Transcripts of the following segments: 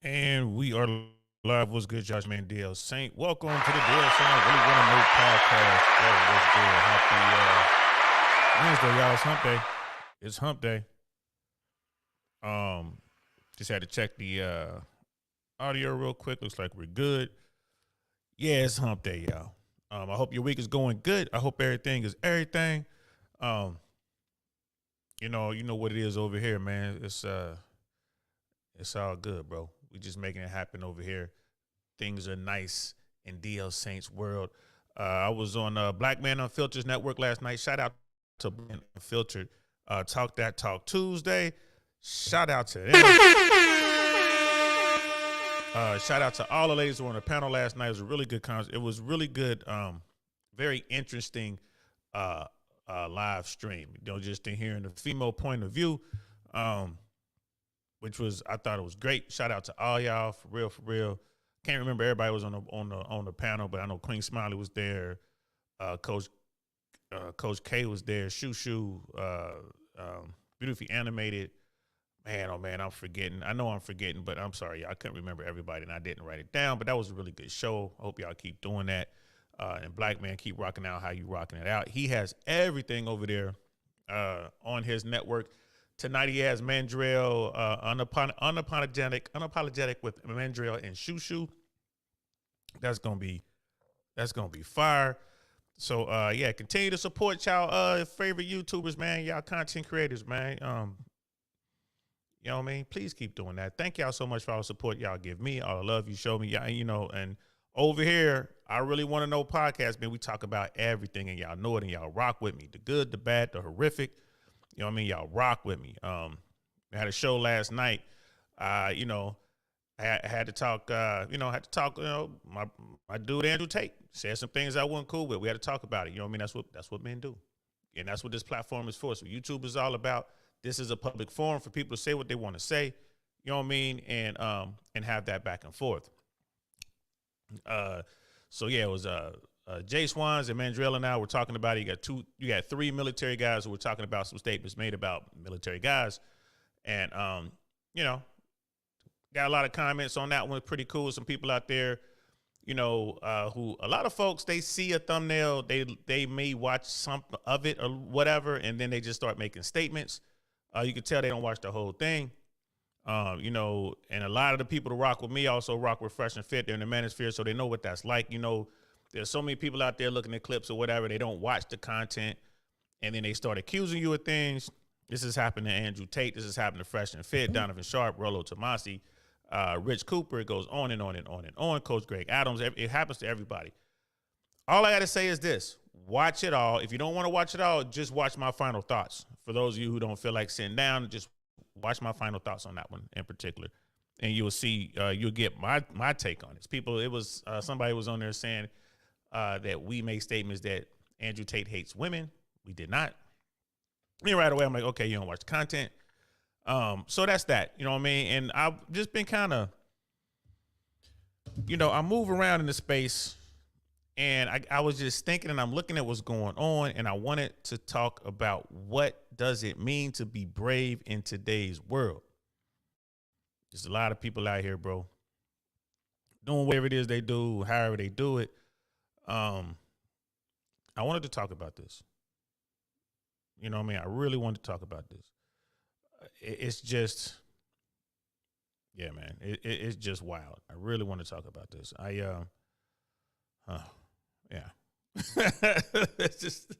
And we are live. What's good, Josh Mandel Saint? Welcome to the DL Saint Really Want to Know podcast. Hey, what's good? Happy Wednesday, y'all. It's hump day. It's hump day. Just had to check the audio real quick. Looks like we're good. Yeah, it's hump day, y'all. I hope your week is going good. I hope everything is everything. You know what it is over here, man. It's all good, bro. We just making it happen over here. Things are nice in DL Saints world. I was on Black Man Unfiltered Network last night. Shout out to Unfiltered. Talk That Talk Tuesday. Shout out to them. Shout out to all the ladies who were on the panel last night. It was a really good concert. It was really good, very interesting live stream. You know, just in hearing the female point of view. Which was, I thought it was great. Shout out to all y'all, for real. Can't remember everybody was on the panel, but I know Queen Smiley was there, Coach K was there, Shoo, Beautifully Animated. Man, oh man, I'm forgetting. I know I'm forgetting, but I'm sorry, I couldn't remember everybody, and I didn't write it down. But that was a really good show. I hope y'all keep doing that. And Black Man, keep rocking out how you rocking it out. He has everything over there on his network. Tonight he has Mandrell, unapologetic with Mandrell and Shoo. That's gonna be fire. So yeah, continue to support y'all favorite YouTubers, man. Y'all content creators, man. You know what I mean? Please keep doing that. Thank y'all so much for all the support y'all give me, all the love you show me. Y'all, and over here, I Really Want to Know podcast, man. We talk about everything, and y'all know it, and y'all rock with me. The good, the bad, the horrific. You know what I mean? Y'all rock with me. I had a show last night. I had to talk, my dude Andrew Tate said some things I wasn't cool with. We had to talk about it. You know what I mean? That's what men do. And that's what this platform is for. So YouTube is all about. This is a public forum for people to say what they want to say. You know what I mean? And have that back and forth. So yeah, it was Jay Swans and Mandrell and I were talking about it. You got three military guys who were talking about some statements made about military guys. And, got a lot of comments on that one. Pretty cool. Some people out there, who a lot of folks, they see a thumbnail, they may watch some of it or whatever, and then they just start making statements. You can tell they don't watch the whole thing. And a lot of the people that rock with me also rock with Fresh and Fit. They're in the manosphere, so they know what that's like. There's so many people out there looking at clips or whatever. They don't watch the content, and then they start accusing you of things. This has happened to Andrew Tate. This has happened to Fresh and Fit, Donovan Sharp, Rollo Tomasi, Rich Cooper. It goes on and on and on and on. Coach Greg Adams. It happens to everybody. All I got to say is this. Watch it all. If you don't want to watch it all, just watch my final thoughts. For those of you who don't feel like sitting down, just watch my final thoughts on that one in particular. And you'll see, you'll get my take on it. Somebody was on there saying that we made statements that Andrew Tate hates women. We did not. Me right away, I'm like, okay, you don't watch the content. So that's that. You know what I mean? And I've just been kind of, I move around in the space, and I was just thinking, and I'm looking at what's going on, and I wanted to talk about what does it mean to be brave in today's world. There's a lot of people out here, bro, doing whatever it is they do, however they do it. I wanted to talk about this. You know what I mean? I really wanted to talk about this. It's just, yeah, man, it's just wild. I really want to talk about this. Yeah. It's just,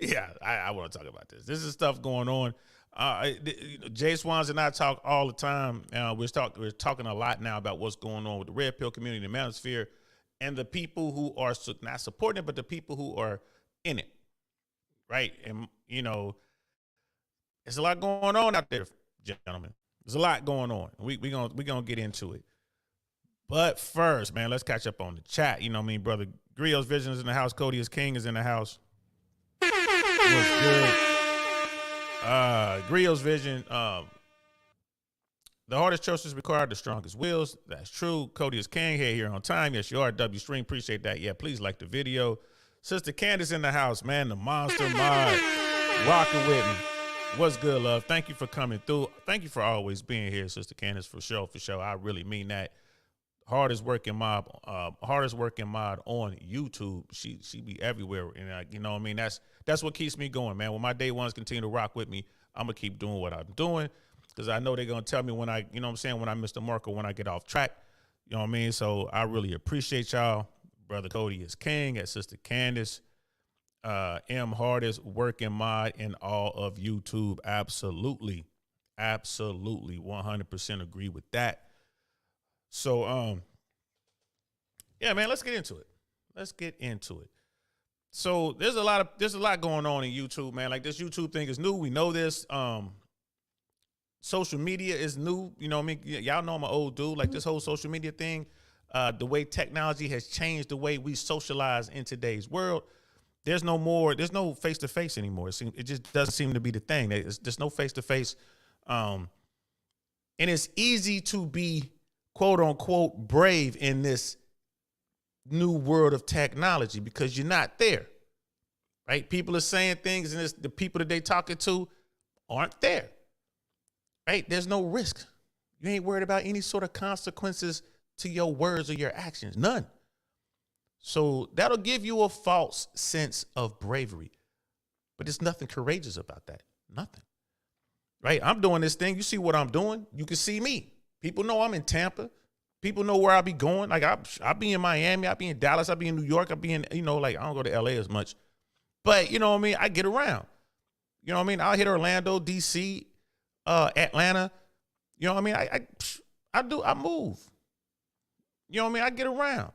yeah, I want to talk about this. This is stuff going on. Jay Swans and I talk all the time. We're talking a lot now about what's going on with the red pill community, the manosphere, and the people who are not supporting it, but the people who are in it, right? And, there's a lot going on out there, gentlemen. There's a lot going on. We gonna get into it. But first, man, let's catch up on the chat. You know what I mean, brother? Griot's Vision is in the house. Cody is King is in the house. What's good? Griot's Vision. The hardest choices require the strongest wills. That's true. Cody is King here on time. Yes, you are. W Stream. Appreciate that. Yeah, please like the video. Sister Candace in the house, man. The monster mod. Rocking with me. What's good, love? Thank you for coming through. Thank you for always being here, Sister Candace, for sure, for sure. I really mean that. Hardest working mod on YouTube. She be everywhere, and you know what I mean. That's what keeps me going, man. When my day ones continue to rock with me, I'm gonna keep doing what I'm doing because I know they're gonna tell me when I, you know what I'm saying, when I miss the mark or when I get off track. You know what I mean. So I really appreciate y'all. Brother Cody is king. At Sister Candace. Hardest working mod in all of YouTube. Absolutely. 100% agree with that. So, yeah, man, let's get into it. So there's a lot going on in YouTube, man. Like, this YouTube thing is new. We know this. Social media is new. You know what I mean? Y'all know I'm an old dude. Like, this whole social media thing, the way technology has changed the way we socialize in today's world. There's no face-to-face anymore. It just doesn't seem to be the thing. There's no face-to-face. And it's easy to be, quote unquote, brave in this new world of technology because you're not there, right? People are saying things and the people that they talking to aren't there, right? There's no risk. You ain't worried about any sort of consequences to your words or your actions. None. So that'll give you a false sense of bravery, but there's nothing courageous about that. Nothing, right? I'm doing this thing. You see what I'm doing? You can see me. People know I'm in Tampa. People know where I'll be going. Like, I'll be in Miami. I'll be in Dallas. I'll be in New York. I'll be in, like, I don't go to LA as much, but you know what I mean? I get around, you know what I mean? I'll hit Orlando, DC, Atlanta. You know what I mean? I move, you know what I mean? I get around.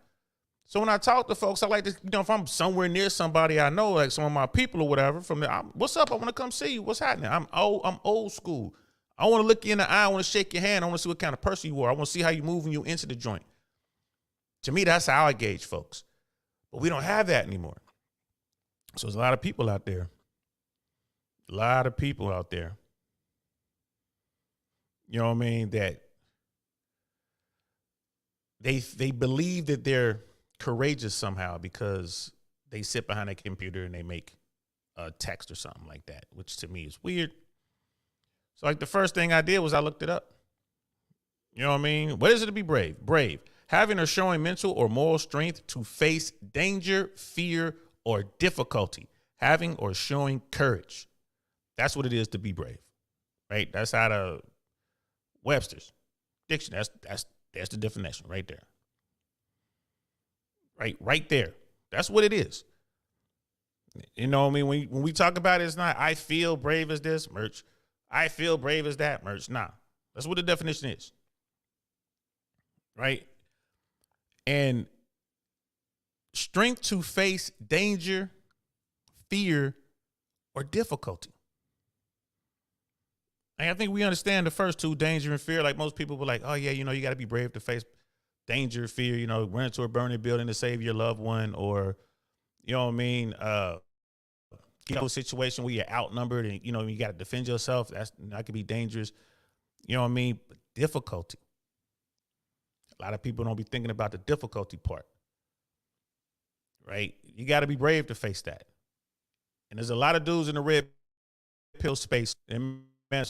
So when I talk to folks, I like to, if I'm somewhere near somebody I know, like some of my people or whatever, what's up? I want to come see you. What's happening? I'm old school. I want to look you in the eye. I want to shake your hand. I want to see what kind of person you are. I want to see how you move when you into the joint. To me, that's how I gauge folks. But we don't have that anymore. So there's a lot of people out there. You know what I mean? That they believe that they're courageous somehow because they sit behind a computer and they make a text or something like that, which to me is weird. So, like, the first thing I did was I looked it up. You know what I mean? What is it to be brave? Brave, having or showing mental or moral strength to face danger, fear, or difficulty. Having or showing courage. That's what it is to be brave, right? That's out of Webster's dictionary. That's the definition right there. Right there. That's what it is. You know what I mean? When we talk about it, it's not, I feel brave as this, merch. I feel brave as that, merch. Nah, that's what the definition is. Right? And strength to face danger, fear, or difficulty. And I think we understand the first two, danger and fear. Like, most people were like, oh yeah, you got to be brave to face danger, fear, run into a burning building to save your loved one, or, you know what I mean, get into a situation where you're outnumbered and, you got to defend yourself. That could be dangerous. You know what I mean? But difficulty. A lot of people don't be thinking about the difficulty part, right? You got to be brave to face that. And there's a lot of dudes in the red pill space, and man,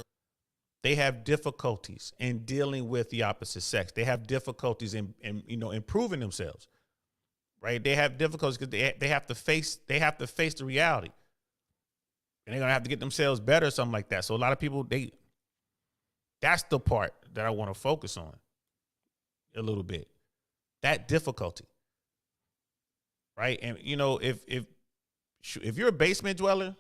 they have difficulties in dealing with the opposite sex. They have difficulties in improving themselves, right? They have difficulties because they have to face the reality, and they're gonna have to get themselves better or something like that. So a lot of people, that's the part that I want to focus on a little bit. That difficulty, right? And if you're a basement dweller,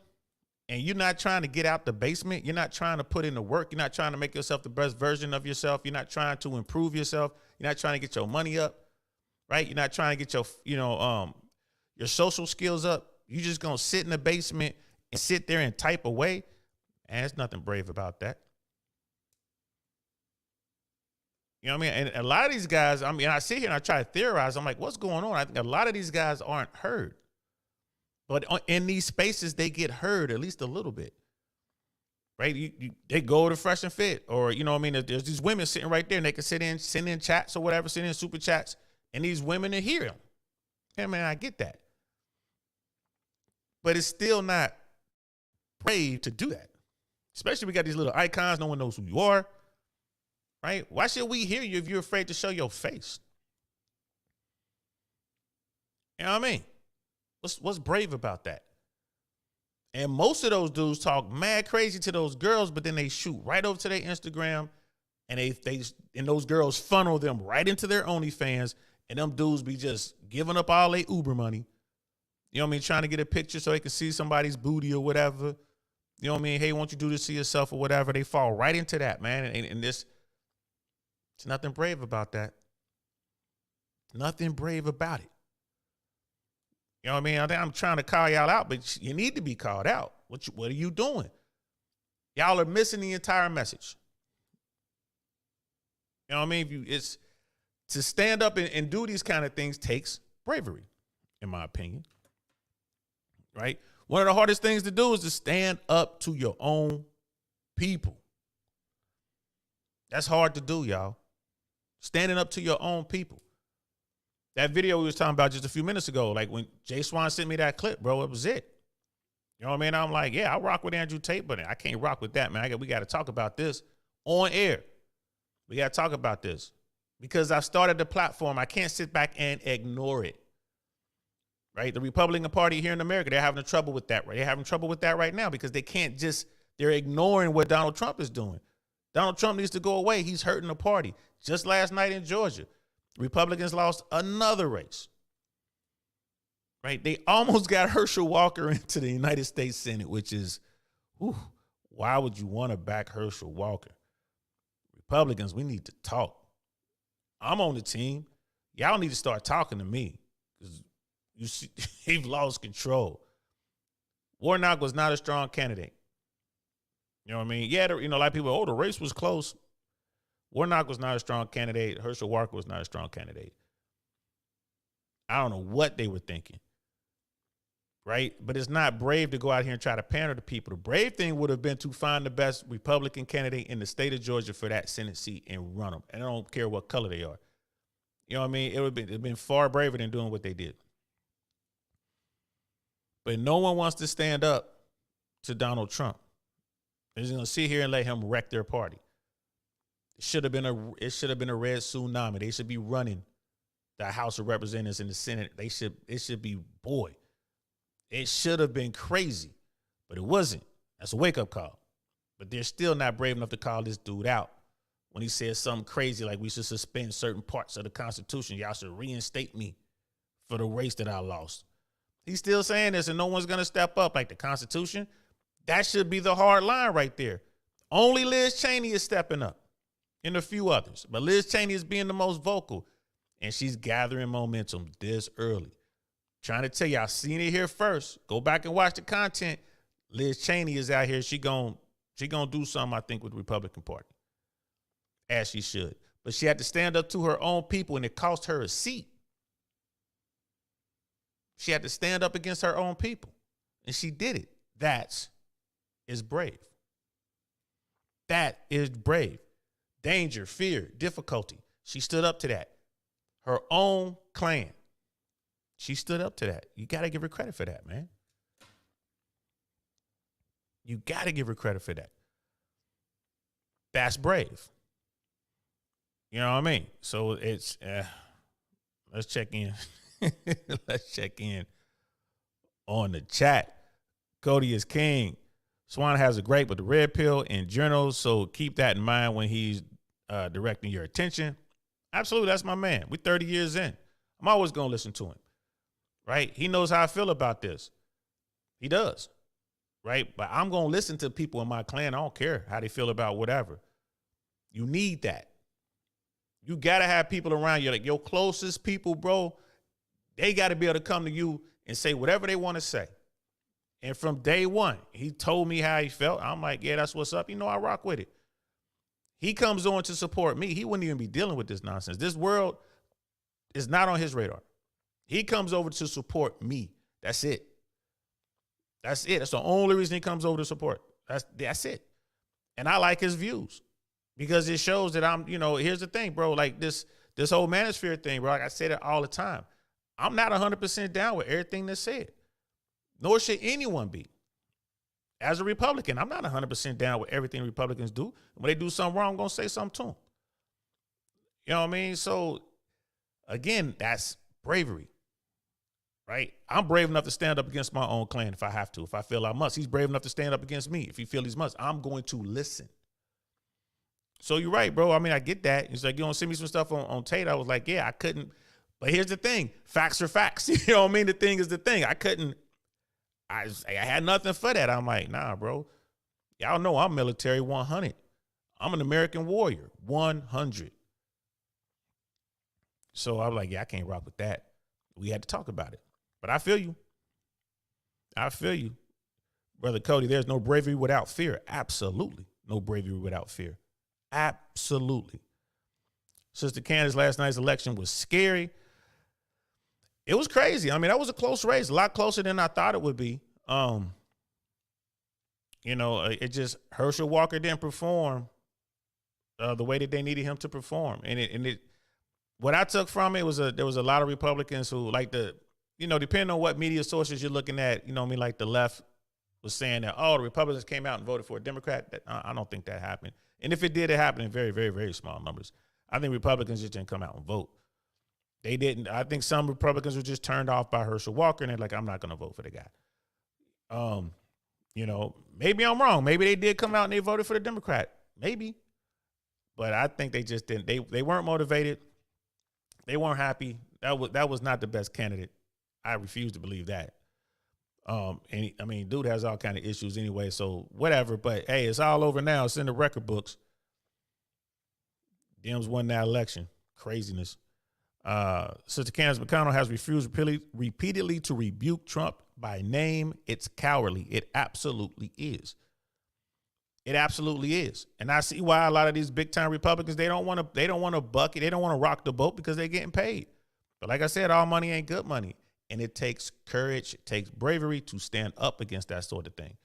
and you're not trying to get out the basement, you're not trying to put in the work, you're not trying to make yourself the best version of yourself, you're not trying to improve yourself, you're not trying to get your money up, right? You're not trying to get your social skills up. You're just going to sit in the basement and sit there and type away. And there's nothing brave about that. You know what I mean? And a lot of these guys, I sit here and I try to theorize. I'm like, what's going on? I think a lot of these guys aren't heard. But in these spaces, they get heard at least a little bit, right? They go to Fresh and Fit, or, there's these women sitting right there, and they can send in chats or whatever, send in super chats, and these women are hear them. Yeah, man, I get that. But it's still not brave to do that. Especially we got these little icons. No one knows who you are, right? Why should we hear you if you're afraid to show your face? You know what I mean? What's brave about that? And most of those dudes talk mad crazy to those girls, but then they shoot right over to their Instagram, and and those girls funnel them right into their OnlyFans, and them dudes be just giving up all their Uber money. You know what I mean? Trying to get a picture so they can see somebody's booty or whatever. You know what I mean? Hey, won't you do this to yourself or whatever? They fall right into that, man. And there's nothing brave about that. Nothing brave about it. You know what I mean? I'm trying to call y'all out, but you need to be called out. What are you doing? Y'all are missing the entire message. You know what I mean? It's to stand up and do these kind of things takes bravery, in my opinion. Right? One of the hardest things to do is to stand up to your own people. That's hard to do, y'all. Standing up to your own people. That video we was talking about just a few minutes ago, like when Jay Swan sent me that clip, bro, it was it. You know what I mean? I'm like, yeah, I rock with Andrew Tate, but I can't rock with that, man. We got to talk about this on air. We got to talk about this because I've started the platform. I can't sit back and ignore it. Right? The Republican Party here in America, they're having trouble with that, right? They're having trouble with that right now because they're ignoring what Donald Trump is doing. Donald Trump needs to go away. He's hurting the party. Just last night in Georgia, Republicans lost another race. Right? They almost got Herschel Walker into the United States Senate, which is, why would you want to back Herschel Walker? Republicans, we need to talk. I'm on the team. Y'all need to start talking to me because you see, they've lost control. Warnock was not a strong candidate. You know what I mean? Yeah, a lot of people, the race was close. Warnock was not a strong candidate. Herschel Walker was not a strong candidate. I don't know what they were thinking, right? But it's not brave to go out here and try to pander to people. The brave thing would have been to find the best Republican candidate in the state of Georgia for that Senate seat and run them. And I don't care what color they are. You know what I mean? It would have been far braver than doing what they did. But no one wants to stand up to Donald Trump. They're just going to sit here and let him wreck their party. It should have been a red tsunami. They should be running the House of Representatives and the Senate. It should be, it should have been crazy, but it wasn't. That's a wake-up call. But they're still not brave enough to call this dude out when he says something crazy like we should suspend certain parts of the Constitution. Y'all should reinstate me for the race that I lost. He's still saying this and no one's going to step up like the Constitution. That should be the hard line right there. Only Liz Cheney is stepping up and a few others. But Liz Cheney is being the most vocal, and she's gathering momentum this early. Trying to tell you, I've seen it here first. Go back and watch the content. Liz Cheney is out here. She gonna do something, I think, with the Republican Party, as she should. But she had to stand up to her own people, and it cost her a seat. She had to stand up against her own people, and she did it. That is brave. That is brave. Danger, fear, difficulty. She stood up to that. Her own clan. She stood up to that. You got to give her credit for that, man. You got to give her credit for that. That's brave. You know what I mean? So it's, let's check in. Let's check in on the chat. Cody is king. Swan has a great with the red pill and journals, so keep that in mind when he's directing your attention. Absolutely, that's my man. We're 30 years in. I'm always going to listen to him, right? He knows how I feel about this. He does, right? But I'm going to listen to people in my clan. I don't care how they feel about whatever. You need that. You got to have people around you, like your closest people, bro. They got to be able to come to you and say whatever they want to say. And from day one, he told me how he felt. I'm like, yeah, that's what's up. You know, I rock with it. He comes on to support me. He wouldn't even be dealing with this nonsense. This world is not on his radar. He comes over to support me. That's it. That's it. That's the only reason he comes over to support. That's it. And I like his views because it shows that I'm, here's the thing, bro. Like this whole manosphere thing, bro. Like I say that all the time. I'm not 100% down with everything that's said. Nor should anyone be. as a Republican, I'm not 100% down with everything Republicans do. When they do something wrong, I'm going to say something to them. You know what I mean? So, again, that's bravery, right? I'm brave enough to stand up against my own clan if I have to, if I feel I must. He's brave enough to stand up against me if he feels he must. I'm going to listen. So you're right, bro. I mean, I get that. It's like, you don't send me some stuff on Tate. I was like, yeah, I couldn't. But here's the thing. Facts are facts. You know what I mean? The thing is the thing. I had nothing for that. I'm like, nah, bro. Y'all know I'm military 100. I'm an American warrior 100. So I was like, yeah, I can't rock with that. We had to talk about it. But I feel you. I feel you. Brother Cody, there's no bravery without fear. Absolutely. No bravery without fear. Absolutely. Sister Candace, last night's election was scary. It was crazy. I mean, that was a close race, a lot closer than I thought it would be. It just, Herschel Walker didn't perform the way that they needed him to perform. And what I took from it was there was a lot of Republicans who depending on what media sources you're looking at, like the left was saying that, the Republicans came out and voted for a Democrat. I don't think that happened. And if it did, it happened in very, very, very small numbers. I think Republicans just didn't come out and vote. They didn't. I think some Republicans were just turned off by Herschel Walker, and they're like, I'm not going to vote for the guy. Maybe I'm wrong. Maybe they did come out and they voted for the Democrat. Maybe. But I think they just didn't. They weren't motivated. They weren't happy. That was not the best candidate. I refuse to believe that. Dude has all kind of issues anyway, so whatever. But, hey, it's all over now. It's in the record books. Dems won that election. Craziness. Sister Candace McConnell has refused repeatedly to rebuke Trump by name. It's cowardly. It absolutely is. It absolutely is. And I see why a lot of these big time Republicans, they don't want to bucket. They don't want to rock the boat because they're getting paid. But like I said, all money ain't good money. And it takes courage, it takes bravery to stand up against that sort of thing.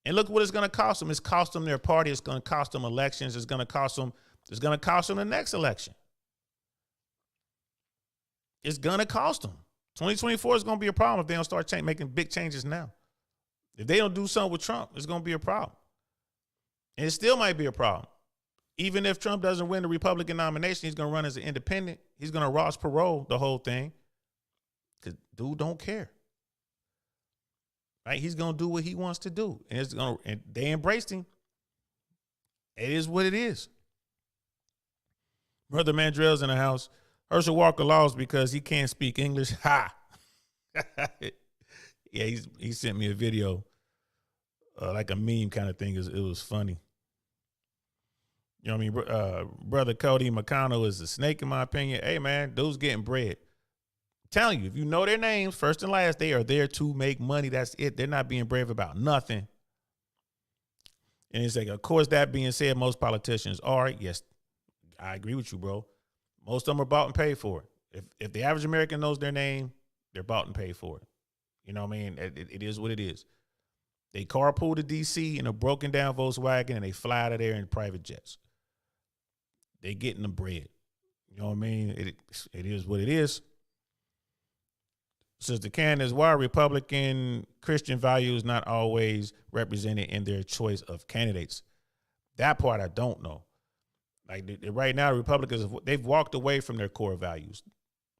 And look what it's going to cost them. It's cost them their party. It's going to cost them elections. It's going to cost them the next election. It's going to cost them. 2024 is going to be a problem if they don't start making big changes now. If they don't do something with Trump, it's going to be a problem. And it still might be a problem. Even if Trump doesn't win the Republican nomination, he's going to run as an independent. He's going to Ross Perot the whole thing. Because dude don't care. Right? He's going to do what he wants to do. And they embraced him. It is what it is. Brother Mandrell's in the house. Herschel Walker lost because he can't speak English. Ha! Yeah, he sent me a video, like a meme kind of thing. It was funny. You know what I mean? Brother Cody McConnell is a snake, in my opinion. Hey, man, dude's getting bread. I'm telling you, if you know their names, first and last, they are there to make money. That's it. They're not being brave about nothing. And it's like, of course, that being said, most politicians are. Yes, I agree with you, bro. Most of them are bought and paid for it. If the average American knows their name, they're bought and paid for it. You know what I mean? It is what it is. They carpool to D.C. in a broken down Volkswagen and they fly out of there in private jets. They getting the bread. You know what I mean? It is what it is. Sister Candace, why are Republican Christian values not always represented in their choice of candidates? That part I don't know. Like right now, Republicans, they've walked away from their core values.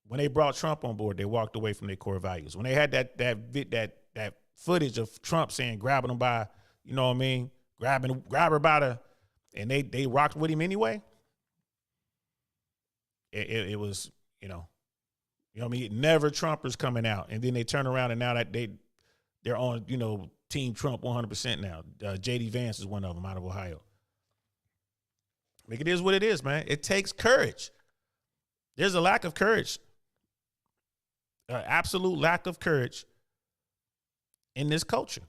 When they brought Trump on board, they walked away from their core values. When they had that footage of Trump saying grabbing them by, you know what I mean, grab her by the, and they rocked with him anyway. It was, you know what I mean, never Trumpers coming out, and then they turn around and now that they're on, Team Trump 100% now. J.D. Vance is one of them out of Ohio. Like, it is what it is, man. It takes courage. There's a lack of courage, absolute lack of courage in this culture.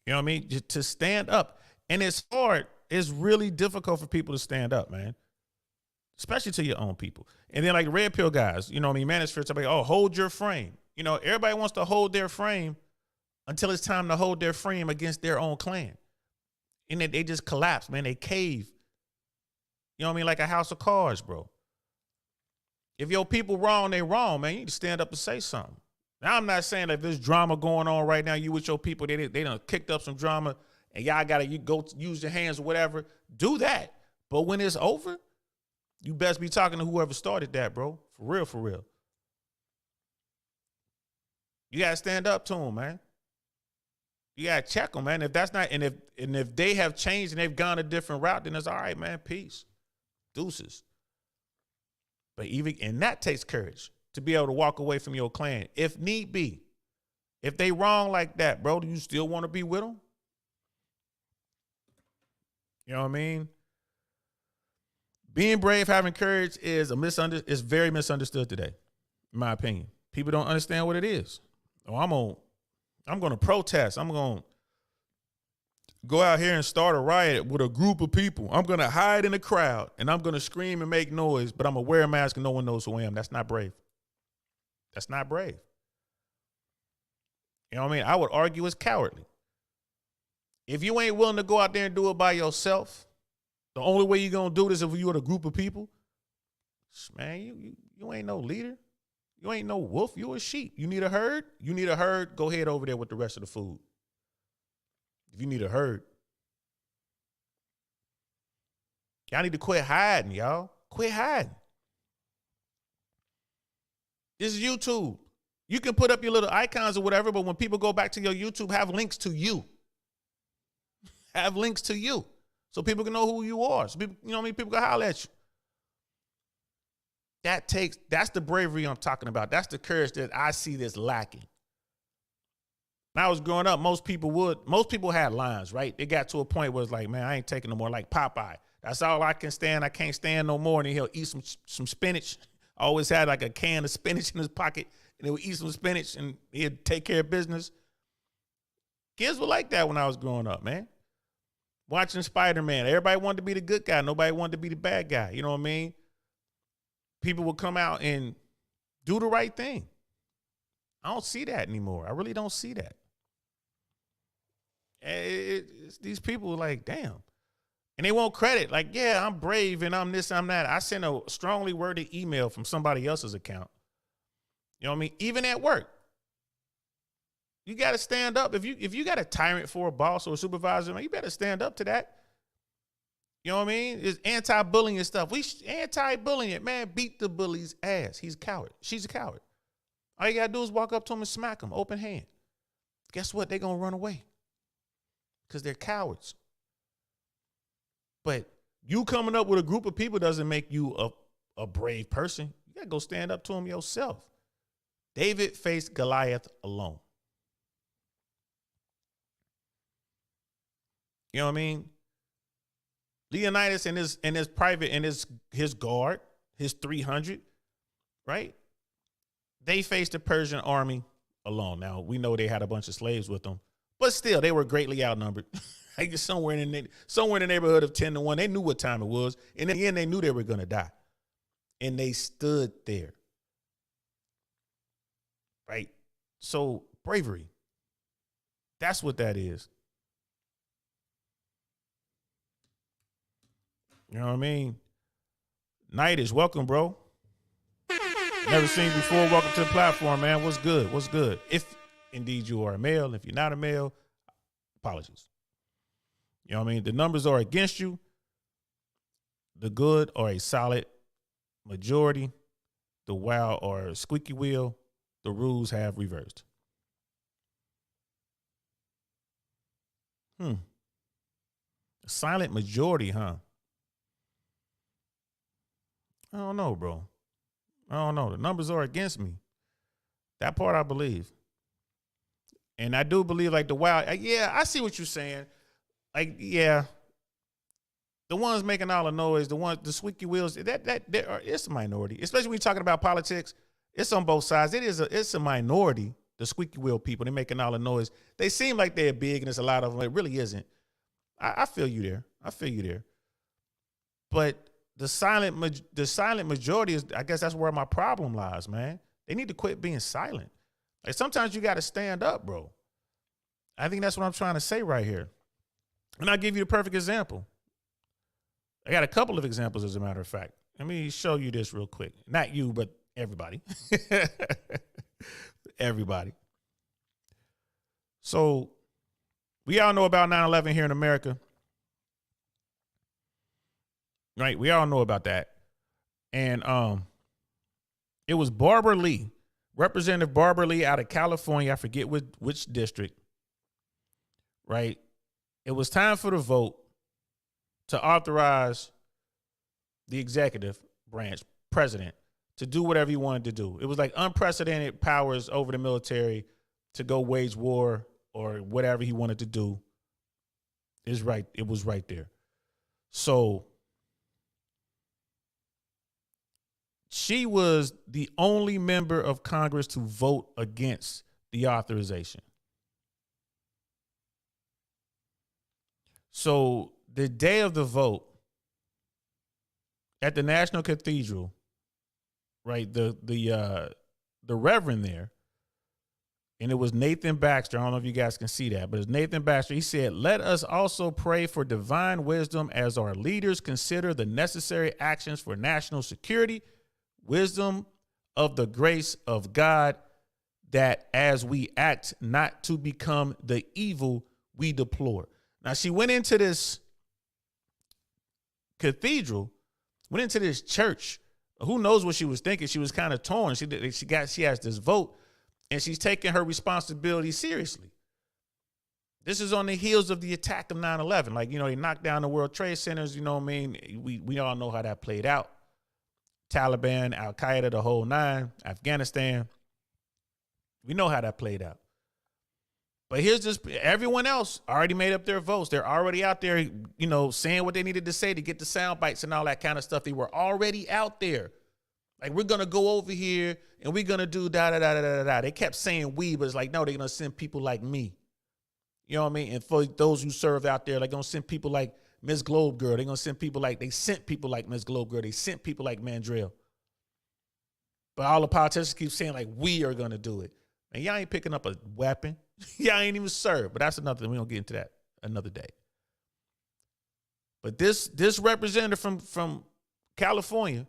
You know what I mean? Just to stand up. And it's hard. It's really difficult for people to stand up, man. Especially to your own people. And then like the red pill guys, you know what I mean? Manosphere, somebody, hold your frame. Everybody wants to hold their frame until it's time to hold their frame against their own clan. And then they just collapse, man. They cave. You know what I mean? Like a house of cards, bro. If your people wrong, they wrong, man. You need to stand up and say something. Now, I'm not saying that there's drama going on right now. You with your people, they done kicked up some drama, and y'all got to go use your hands or whatever. Do that. But when it's over, you best be talking to whoever started that, bro. For real, for real. You got to stand up to them, man. You got to check them, man. If that's not, and if they have changed and they've gone a different route, then it's all right, man. Peace. Deuces. But and that takes courage to be able to walk away from your clan, if need be. If they wrong like that, bro, do you still want to be with them? You know what I mean? Being brave, having courage is very misunderstood today, in my opinion. People don't understand what it is. Oh, I'm gonna protest. I'm gonna go out here and start a riot with a group of people. I'm gonna hide in the crowd and I'm gonna scream and make noise, but I'm gonna wear a mask and no one knows who I am. That's not brave. That's not brave. You know what I mean? I would argue it's cowardly. If you ain't willing to go out there and do it by yourself, the only way you're going to do this is if you're with a group of people, man, you ain't no leader. You ain't no wolf. You a sheep. You need a herd? You need a herd? Go ahead over there with the rest of the food. If you need a herd. Y'all need to quit hiding, y'all. Quit hiding. This is YouTube. You can put up your little icons or whatever, but when people go back to your YouTube, have links to you. Have links to you. So people can know who you are. So people, you know what I mean? People can holler at you. That's the bravery I'm talking about. That's the courage that I see that's lacking. When I was growing up, most people had lines, right? It got to a point where it's like, man, I ain't taking no more, like Popeye. That's all I can stand. I can't stand no more. And then he'll eat some spinach. Always had like a can of spinach in his pocket, and he would eat some spinach and he'd take care of business. Kids were like that when I was growing up, man. Watching Spider-Man, everybody wanted to be the good guy. Nobody wanted to be the bad guy. You know what I mean? People would come out and do the right thing. I don't see that anymore. I really don't see that. These people are like, damn. And they want credit. Like, yeah, I'm brave and I'm this, I'm that. I sent a strongly worded email from somebody else's account. You know what I mean? Even at work. You got to stand up. If you got a tyrant for a boss or a supervisor, man, you better stand up to that. You know what I mean? It's anti-bullying stuff. Anti-bullying it, man. Beat the bully's ass. He's a coward. She's a coward. All you got to do is walk up to him and smack him, open hand. Guess what? They're going to run away because they're cowards. But you coming up with a group of people doesn't make you a brave person. You got to go stand up to them yourself. David faced Goliath alone. You know what I mean? Leonidas and his private and his guard, his 300, right? They faced the Persian army alone. Now, we know they had a bunch of slaves with them, but still, they were greatly outnumbered. Like somewhere in the neighborhood of 10-1. They knew what time it was. And in the end, they knew they were going to die. And they stood there. Right? So, bravery. That's what that is. You know what I mean? Night is welcome, bro. Never seen you before. Welcome to the platform, man. What's good? What's good? If indeed you are a male, if you're not a male, apologies. You know what I mean? The numbers are against you. The good are a solid majority. The wild are a squeaky wheel. The rules have reversed. A silent majority, huh? I don't know, bro. I don't know. The numbers are against me. That part I believe. And I do believe like the wild, yeah, I see what you're saying. Like, yeah. The ones making all the noise, the squeaky wheels, it's a minority. Especially when you're talking about politics. It's on both sides. It's a minority, the squeaky wheel people. They're making all the noise. They seem like they're big and it's a lot of them. It really isn't. I feel you there. I feel you there. But the silent majority is, I guess that's where my problem lies, man. They need to quit being silent. Like sometimes you got to stand up, bro. I think that's what I'm trying to say right here. And I'll give you the perfect example. I got a couple of examples, as a matter of fact. Let me show you this real quick. Not you, but everybody. Everybody. So we all know about 9/11 here in America. Right? We all know about that. And it was Barbara Lee, Representative Barbara Lee out of California. I forget which district. Right? It was time for the vote to authorize the executive branch, president, to do whatever he wanted to do. It was like unprecedented powers over the military to go wage war or whatever he wanted to do. Is right. It was right there. So she was the only member of Congress to vote against the authorization. So the day of the vote at the National Cathedral, right, the Reverend there, and it was Nathan Baxter. I don't know if you guys can see that, but it's Nathan Baxter. He said, "Let us also pray for divine wisdom as our leaders consider the necessary actions for national security, wisdom of the grace of God, that as we act not to become the evil we deplore." Now, she went into this cathedral, went into this church. Who knows what she was thinking? She was kind of torn. She has this vote, and she's taking her responsibility seriously. This is on the heels of the attack of 9/11. Like, they knocked down the World Trade Centers. You know what I mean? We all know how that played out. Taliban, Al Qaeda, the whole nine, Afghanistan. We know how that played out. But here's just everyone else already made up their votes. They're already out there, saying what they needed to say to get the sound bites and all that kind of stuff. They were already out there. Like, we're going to go over here and we're going to do da-da-da-da-da-da. They kept saying we, but it's like, no, they're going to send people like me. You know what I mean? And for those who serve out there, they're going to send people like Miss Globe Girl. They're going to send people like, they sent people like Miss Globe Girl. They sent people like Mandrill. But all the politicians keep saying, like, we are going to do it. And y'all ain't picking up a weapon. Y'all ain't even served. But that's another thing. We don't get into that another day. But this representative from California,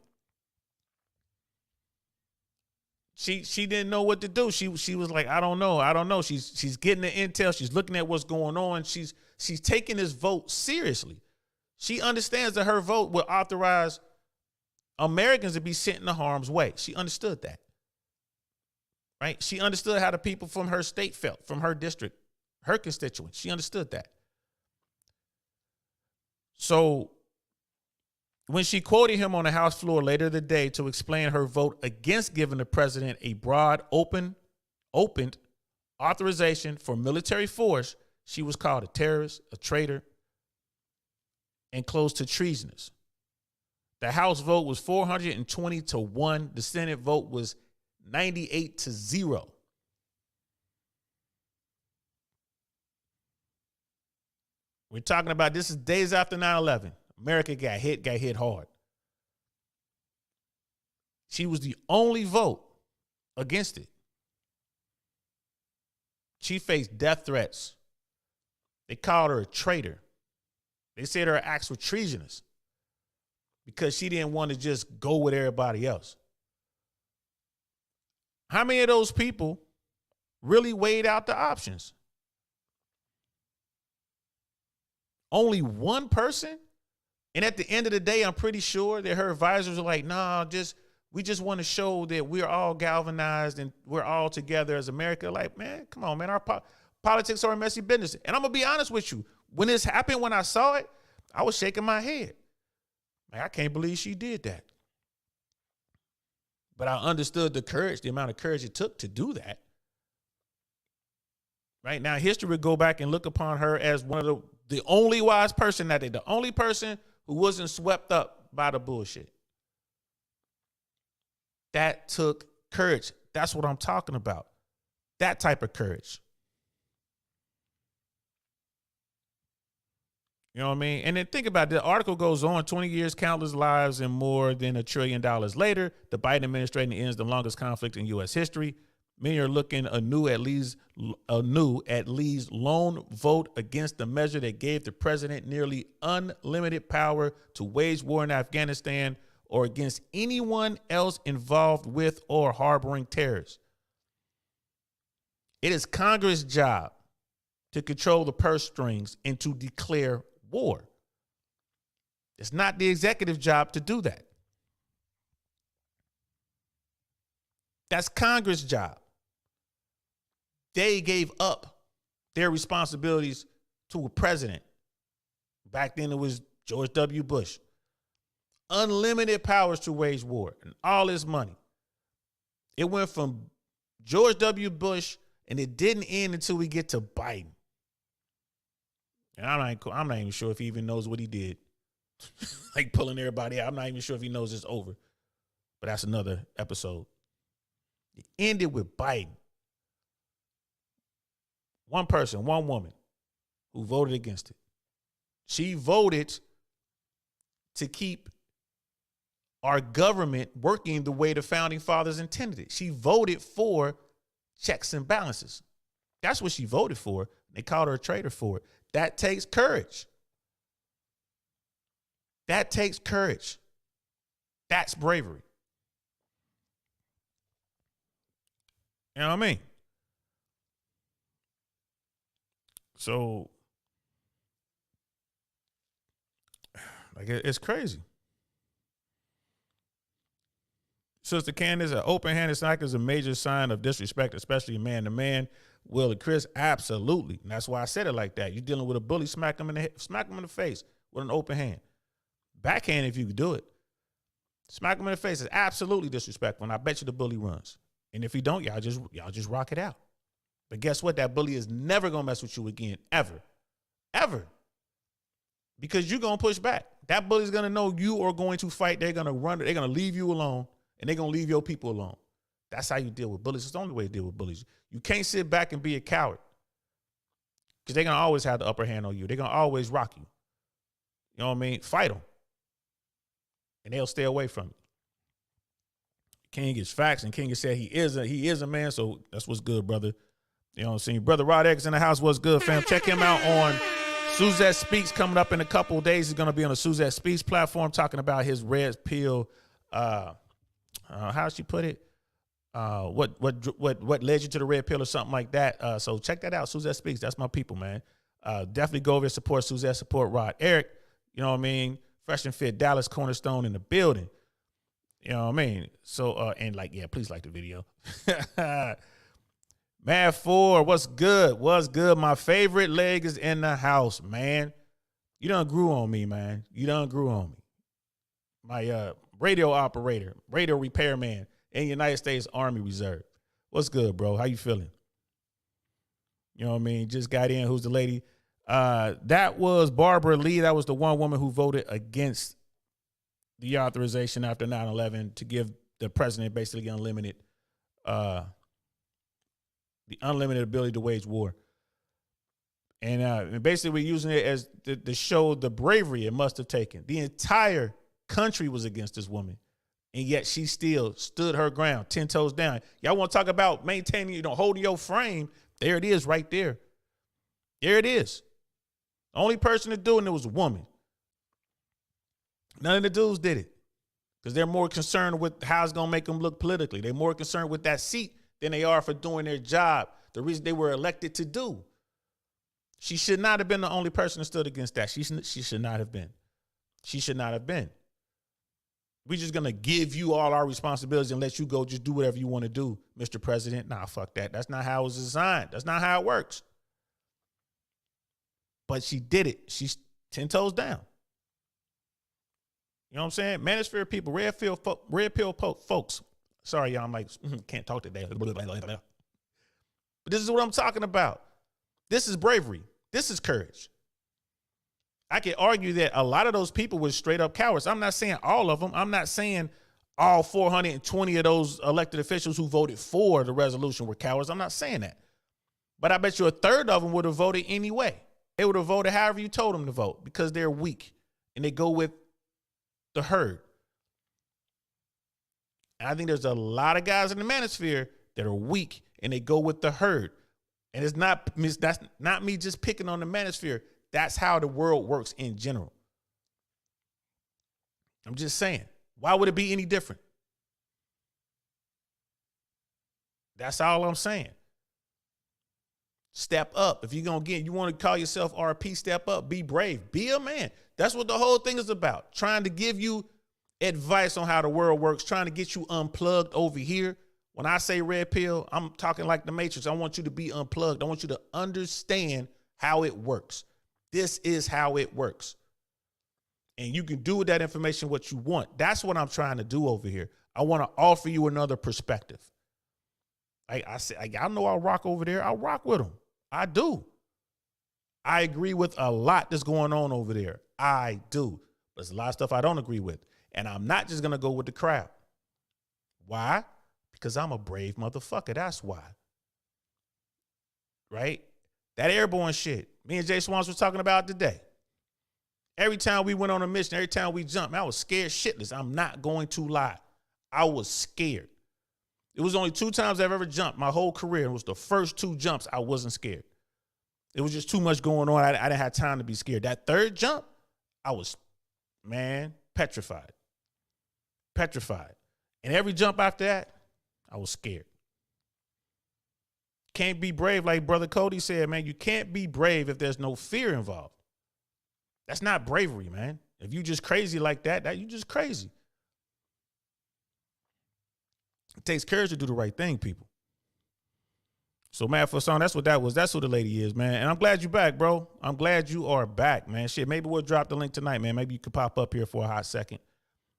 she didn't know what to do. She was like, I don't know. She's getting the intel. She's looking at what's going on. She's taking this vote seriously. She understands that her vote will authorize Americans to be sent into harm's way. She understood that. Right? She understood how the people from her state felt, from her district, her constituents. She understood that. So when she quoted him on the House floor later the day to explain her vote against giving the president a broad, opened authorization for military force, she was called a terrorist, a traitor, and close to treasonous. The House vote was 420-1. The Senate vote was 98-0. We're talking about, this is days after 9/11. America got hit hard. She was the only vote against it. She faced death threats. They called her a traitor. They said her acts were treasonous because she didn't want to just go with everybody else. How many of those people really weighed out the options? Only one person? And at the end of the day, I'm pretty sure that her advisors are like, nah, we just want to show that we're all galvanized and we're all together as America. Like, man, come on, man. Our politics are a messy business. And I'm going to be honest with you. When this happened, when I saw it, I was shaking my head. Like, I can't believe she did that. But I understood the amount of courage it took to do that. Right now, history would go back and look upon her as one of the only wise person that day, the only person who wasn't swept up by the bullshit. That took courage. That's what I'm talking about. That type of courage. You know what I mean? And then think about it. The article goes on, 20 years, countless lives, and more than $1 trillion later, the Biden administration ends the longest conflict in U.S. history. Many are looking anew at Lee's lone vote against the measure that gave the president nearly unlimited power to wage war in Afghanistan or against anyone else involved with or harboring terrorists. It is Congress' job to control the purse strings and to declare war. It's not the executive job to do that. That's Congress' job. They gave up their responsibilities to a president. Back then it was George W. Bush. Unlimited powers to wage war and all this money. It went from George W. Bush and it didn't end until we get to Biden. And I'm not even sure if he even knows what he did. Like pulling everybody out. I'm not even sure if he knows it's over. But that's another episode. It ended with Biden. One person, one woman who voted against it. She voted to keep our government working the way the founding fathers intended it. She voted for checks and balances. That's what she voted for. They called her a traitor for it. That takes courage. That takes courage. That's bravery. You know what I mean? So, like, it's crazy. Sister Candace, an open-handed smack is a major sign of disrespect, especially man to man. Will and Chris, absolutely. And that's why I said it like that. You're dealing with a bully, smack him in the face with an open hand. Backhand if you could do it. Smack him in the face is absolutely disrespectful, and I bet you the bully runs. And if he don't, y'all just rock it out. But guess what? That bully is never gonna mess with you again, ever. Ever. Because you're gonna push back. That bully's gonna know you are going to fight. They're gonna run, they're gonna leave you alone, and they're gonna leave your people alone. That's how you deal with bullies. It's the only way to deal with bullies. You can't sit back and be a coward. Because they're gonna always have the upper hand on you. They're gonna always rock you. You know what I mean? Fight them. And they'll stay away from you. King gets facts, and King has said he is a man, so that's what's good, brother. You know what I'm saying? Brother Rod X in the house, what's good, fam? Check him out on Suzette Speaks coming up in a couple of days. He's going to be on the Suzette Speaks platform talking about his red pill. How she put it? What led you to the red pill or something like that. So check that out. Suzette Speaks. That's my people, man. Definitely go over and support Suzette, support Rod Eric. You know what I mean? Fresh and Fit Dallas Cornerstone in the building. You know what I mean? So, and like, yeah, please like the video. Mad4, what's good? What's good? My favorite leg is in the house, man. You done grew on me, man. You done grew on me. My radio operator, radio repairman in United States Army Reserve. What's good, bro? How you feeling? You know what I mean? Just got in. Who's the lady? That was Barbara Lee. That was the one woman who voted against the authorization after 9/11 to give the president basically unlimited ability to wage war. And basically we're using it as to show the bravery it must have taken. The entire country was against this woman, and yet she still stood her ground, 10 toes down. Y'all want to talk about maintaining, holding your frame? There it is right there. There it is. The only person to do it was a woman. None of the dudes did it because they're more concerned with how it's going to make them look politically. They're more concerned with that seat than they are for doing their job, the reason they were elected to do. She should not have been the only person that stood against that. She should not have been. She should not have been. We're just going to give you all our responsibilities and let you go just do whatever you want to do, Mr. President. Nah, fuck that. That's not how it was designed. That's not how it works. But she did it. She's 10 toes down. You know what I'm saying? Manosphere people, red pill folks. Sorry, y'all, I'm like, can't talk today. But this is what I'm talking about. This is bravery. This is courage. I could argue that a lot of those people were straight up cowards. I'm not saying all of them. I'm not saying all 420 of those elected officials who voted for the resolution were cowards. I'm not saying that. But I bet you a third of them would have voted anyway. They would have voted however you told them to vote because they're weak and they go with the herd. And I think there's a lot of guys in the manosphere that are weak and they go with the herd. And that's not me just picking on the manosphere. That's how the world works in general. I'm just saying, why would it be any different? That's all I'm saying. Step up. If you're going to you want to call yourself RP, step up, be brave, be a man. That's what the whole thing is about. Trying to give you advice on how the world works, trying to get you unplugged over here. When I say red pill, I'm talking like the Matrix. I want you to be unplugged. I want you to understand how it works. This is how it works. And you can do with that information what you want. That's what I'm trying to do over here. I want to offer you another perspective. I know I'll rock over there. I'll rock with them. I do. I agree with a lot that's going on over there. I do. But there's a lot of stuff I don't agree with. And I'm not just going to go with the crowd. Why? Because I'm a brave motherfucker. That's why. Right? That airborne shit, me and Jay Swans was talking about today. Every time we went on a mission, every time we jumped, I was scared shitless. I'm not going to lie. I was scared. It was only 2 times I've ever jumped my whole career. It was the first 2 jumps I wasn't scared. It was just too much going on. I didn't have time to be scared. That 3rd jump, I was, man, petrified. Petrified. And every jump after that, I was scared. Can't be brave, like Brother Cody said, man. You can't be brave if there's no fear involved. That's not bravery, man. If you just crazy like that you just crazy. It takes courage to do the right thing, people. So, Mad4 Song, that's what that was. That's who the lady is, man. And I'm glad you're back, bro. I'm glad you are back, man. Shit, maybe we'll drop the link tonight, man. Maybe you could pop up here for a hot second.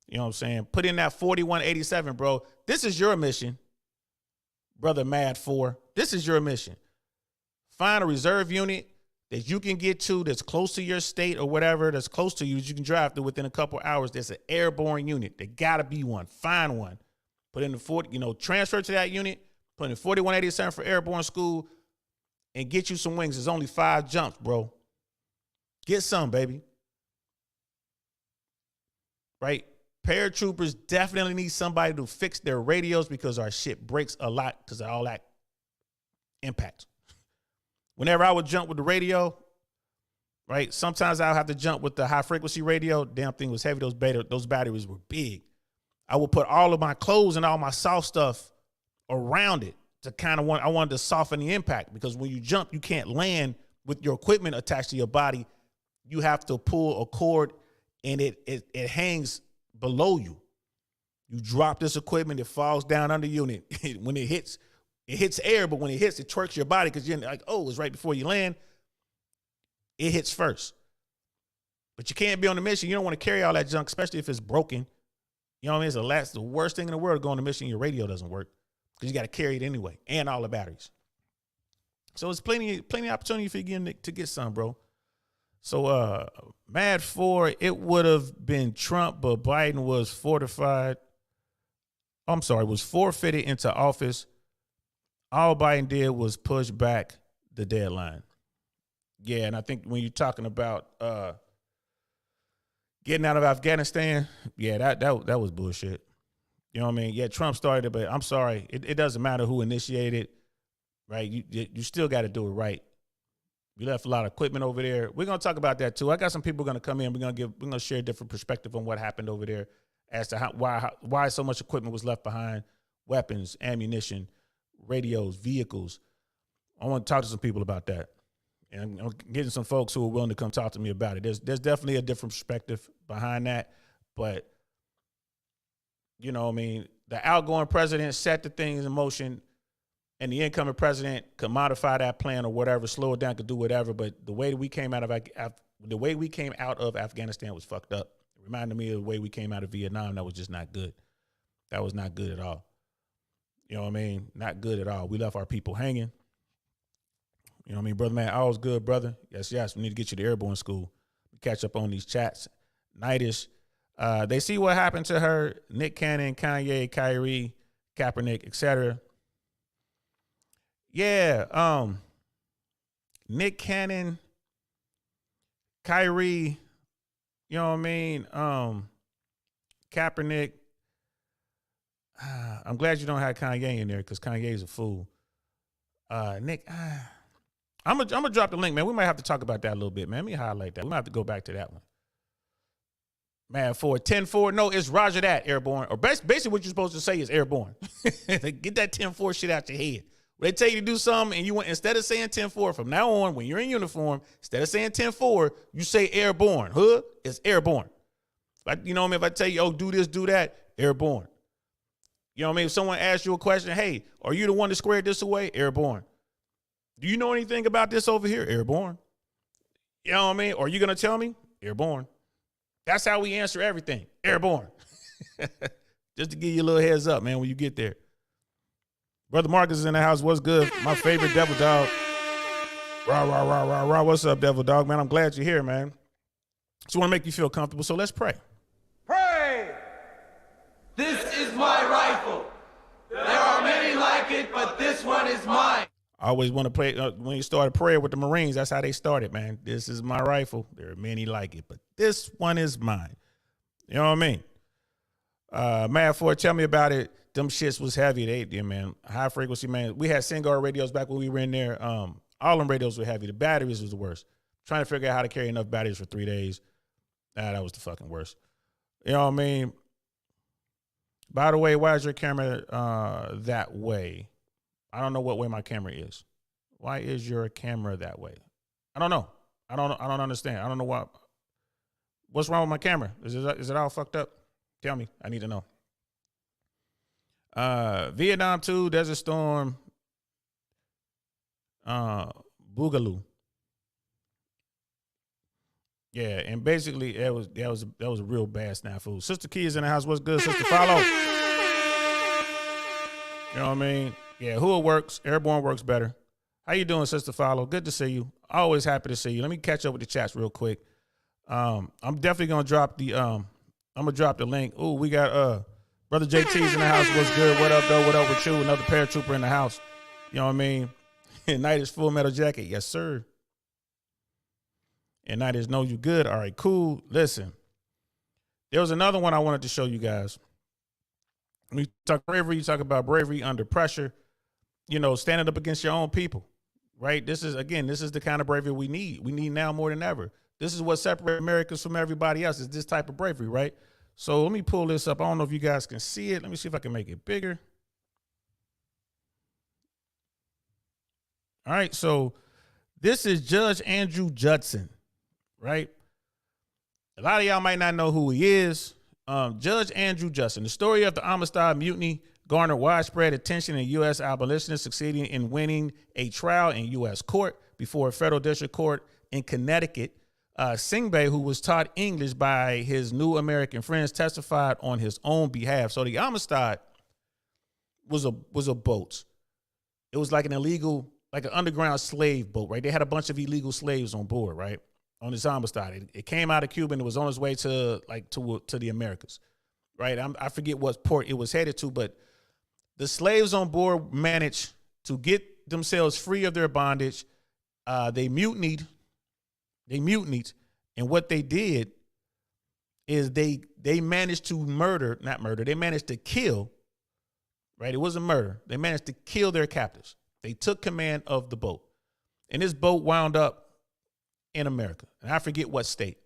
You know what I'm saying? Put in that 4187, bro. This is your mission, brother Mad4. This is your mission. Find a reserve unit that you can get to that's close to your state or whatever, that's close to you, that you can drive through within a couple hours. There's an airborne unit. There got to be one. Find one. Put in the 40, transfer to that unit, put in 4187 for airborne school, and get you some wings. There's only 5 jumps, bro. Get some, baby. Right? Paratroopers definitely need somebody to fix their radios because our shit breaks a lot because of all that impact. Whenever I would jump with the radio, right, sometimes I'll have to jump with the high frequency radio. Damn thing was heavy. Those batteries were big. I would put all of my clothes and all my soft stuff around it to I wanted to soften the impact, because when you jump, you can't land with your equipment attached to your body. You have to pull a cord and it hangs below you. You drop this equipment, it falls down under the unit. When it hits air, but when it hits, it twerks your body because you're like, oh, it's right before you land. It hits first. But you can't be on the mission. You don't want to carry all that junk, especially if it's broken. You know what I mean? It's the worst thing in the world to go on a mission, your radio doesn't work, because you got to carry it anyway, and all the batteries. So it's plenty of opportunity for you to get some, bro. So Mad4, it would have been Trump, but Biden was was forfeited into office. All Biden did was push back the deadline. Yeah, and I think when you're talking about getting out of Afghanistan, yeah, that was bullshit. You know what I mean? Yeah, Trump started it, but I'm sorry. It doesn't matter who initiated it, right? You still got to do it right. We left a lot of equipment over there. We're going to talk about that too. I got some people going to come in. We're going to share a different perspective on what happened over there as to why so much equipment was left behind: weapons, ammunition, radios, vehicles. I want to talk to some people about that. And I'm getting some folks who are willing to come talk to me about it. There's definitely a different perspective behind that. But, you know what I mean, the outgoing president set the things in motion, and the incoming president could modify that plan or whatever, slow it down, could do whatever. But the way we came out of Afghanistan was fucked up. It reminded me of the way we came out of Vietnam. That was just not good. That was not good at all. You know what I mean? Not good at all. We left our people hanging. You know what I mean, brother, man? All's good, brother. Yes. We need to get you to airborne school. Catch up on these chats. Nightish. They see what happened to her. Nick Cannon, Kanye, Kyrie, Kaepernick, etc. Yeah. Nick Cannon, Kyrie, you know what I mean? Kaepernick. I'm glad you don't have Kanye in there, because Kanye's a fool. Nick, I'm gonna drop the link, man. We might have to talk about that a little bit, man. Let me highlight that. We might have to go back to that one. Mad4, 10-4. No, it's Roger that, Airborne. Or basically what you're supposed to say is Airborne. Get that 10-4 shit out your head. When they tell you to do something and you want, instead of saying 10-4, from now on, when you're in uniform, instead of saying 10-4, you say airborne. Hood is airborne. Like, you know what I mean? If I tell you, oh, do this, do that, airborne. You know what I mean? If someone asks you a question, hey, are you the one that squared this away? Airborne. Do you know anything about this over here? Airborne. You know what I mean? Or are you going to tell me? Airborne. That's how we answer everything. Airborne. Just to give you a little heads up, man, when you get there. Brother Marcus is in the house. What's good? My favorite devil dog. Rah, rah, rah, rah, rah. What's up, devil dog, man? I'm glad you're here, man. Just want to make you feel comfortable, so let's pray. Pray! This is my rifle. There are many like it, but this one is mine. I always want to pray. When you started prayer with the Marines, that's how they started, man. This is my rifle. There are many like it, but this one is mine. You know what I mean? Mad4, tell me about it. Them shits was heavy. They, man, high frequency, man. We had single radios back when we were in there. All them radios were heavy. The batteries was the worst. Trying to figure out how to carry enough batteries for 3 days. That was the fucking worst. You know what I mean? By the way, why is your camera that way? I don't know what way my camera is. Why is your camera that way? I don't know. I don't understand. I don't know why. What's wrong with my camera? Is it all fucked up? Tell me. I need to know. Vietnam 2, Desert Storm, Boogaloo. Yeah, and basically that was a real bad snafu. Sister Key is in the house. What's good, Sister Follow? You know what I mean? Yeah, who it works. Airborne works better. How you doing, Sister Follow? Good to see you. Always happy to see you. Let me catch up with the chats real quick. I'm definitely gonna drop the link. Ooh, we got Brother JT's in the house. What's good? What up, though? What up with you? Another paratrooper in the house. You know what I mean? And Night is Full Metal Jacket. Yes, sir. And Night is Know You Good. All right, cool. Listen, there was another one I wanted to show you guys. When you talk bravery, you talk about bravery under pressure, you know, standing up against your own people, right? This is the kind of bravery we need. We need now more than ever. This is what separates Americans from everybody else, is this type of bravery, right? So let me pull this up. I don't know if you guys can see it. Let me see if I can make it bigger. All right, so this is Judge Andrew Judson, right? A lot of y'all might not know who he is. Judge Andrew Judson. The story of the Amistad mutiny garnered widespread attention in U.S. abolitionists, succeeding in winning a trial in U.S. court before a federal district court in Connecticut. Singbe, who was taught English by his new American friends, testified on his own behalf. So the Amistad was a boat. It was like an illegal, like an underground slave boat, right? They had a bunch of illegal slaves on board, right? On this Amistad. It came out of Cuba and it was on its way to the Americas, right? I forget what port it was headed to, but the slaves on board managed to get themselves free of their bondage. They mutinied. And what they did is they managed to they managed to kill, right? It wasn't murder. They managed to kill their captors. They took command of the boat. And this boat wound up in America. And I forget what state.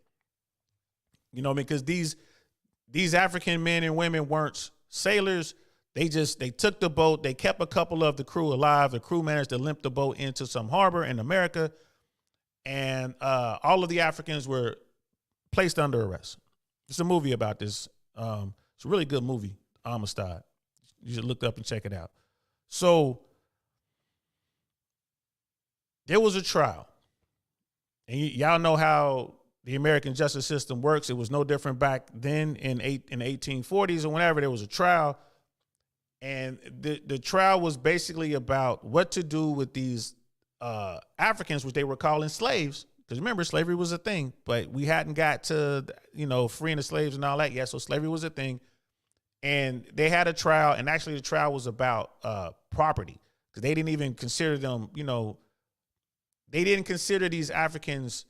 You know, because these African men and women weren't sailors. They took the boat. They kept a couple of the crew alive. The crew managed to limp the boat into some harbor in America. And all of the Africans were placed under arrest. It's a movie about this. It's a really good movie, Amistad. You should look up and check it out. So there was a trial. And y'all know how the American justice system works. It was no different back then in the 1840s or whenever there was a trial. And the trial was basically about what to do with these Africans, which they were calling slaves, because remember, slavery was a thing, but we hadn't got to, freeing the slaves and all that yet. So slavery was a thing, and they had a trial, and actually the trial was about property, because they didn't even consider them, they didn't consider these Africans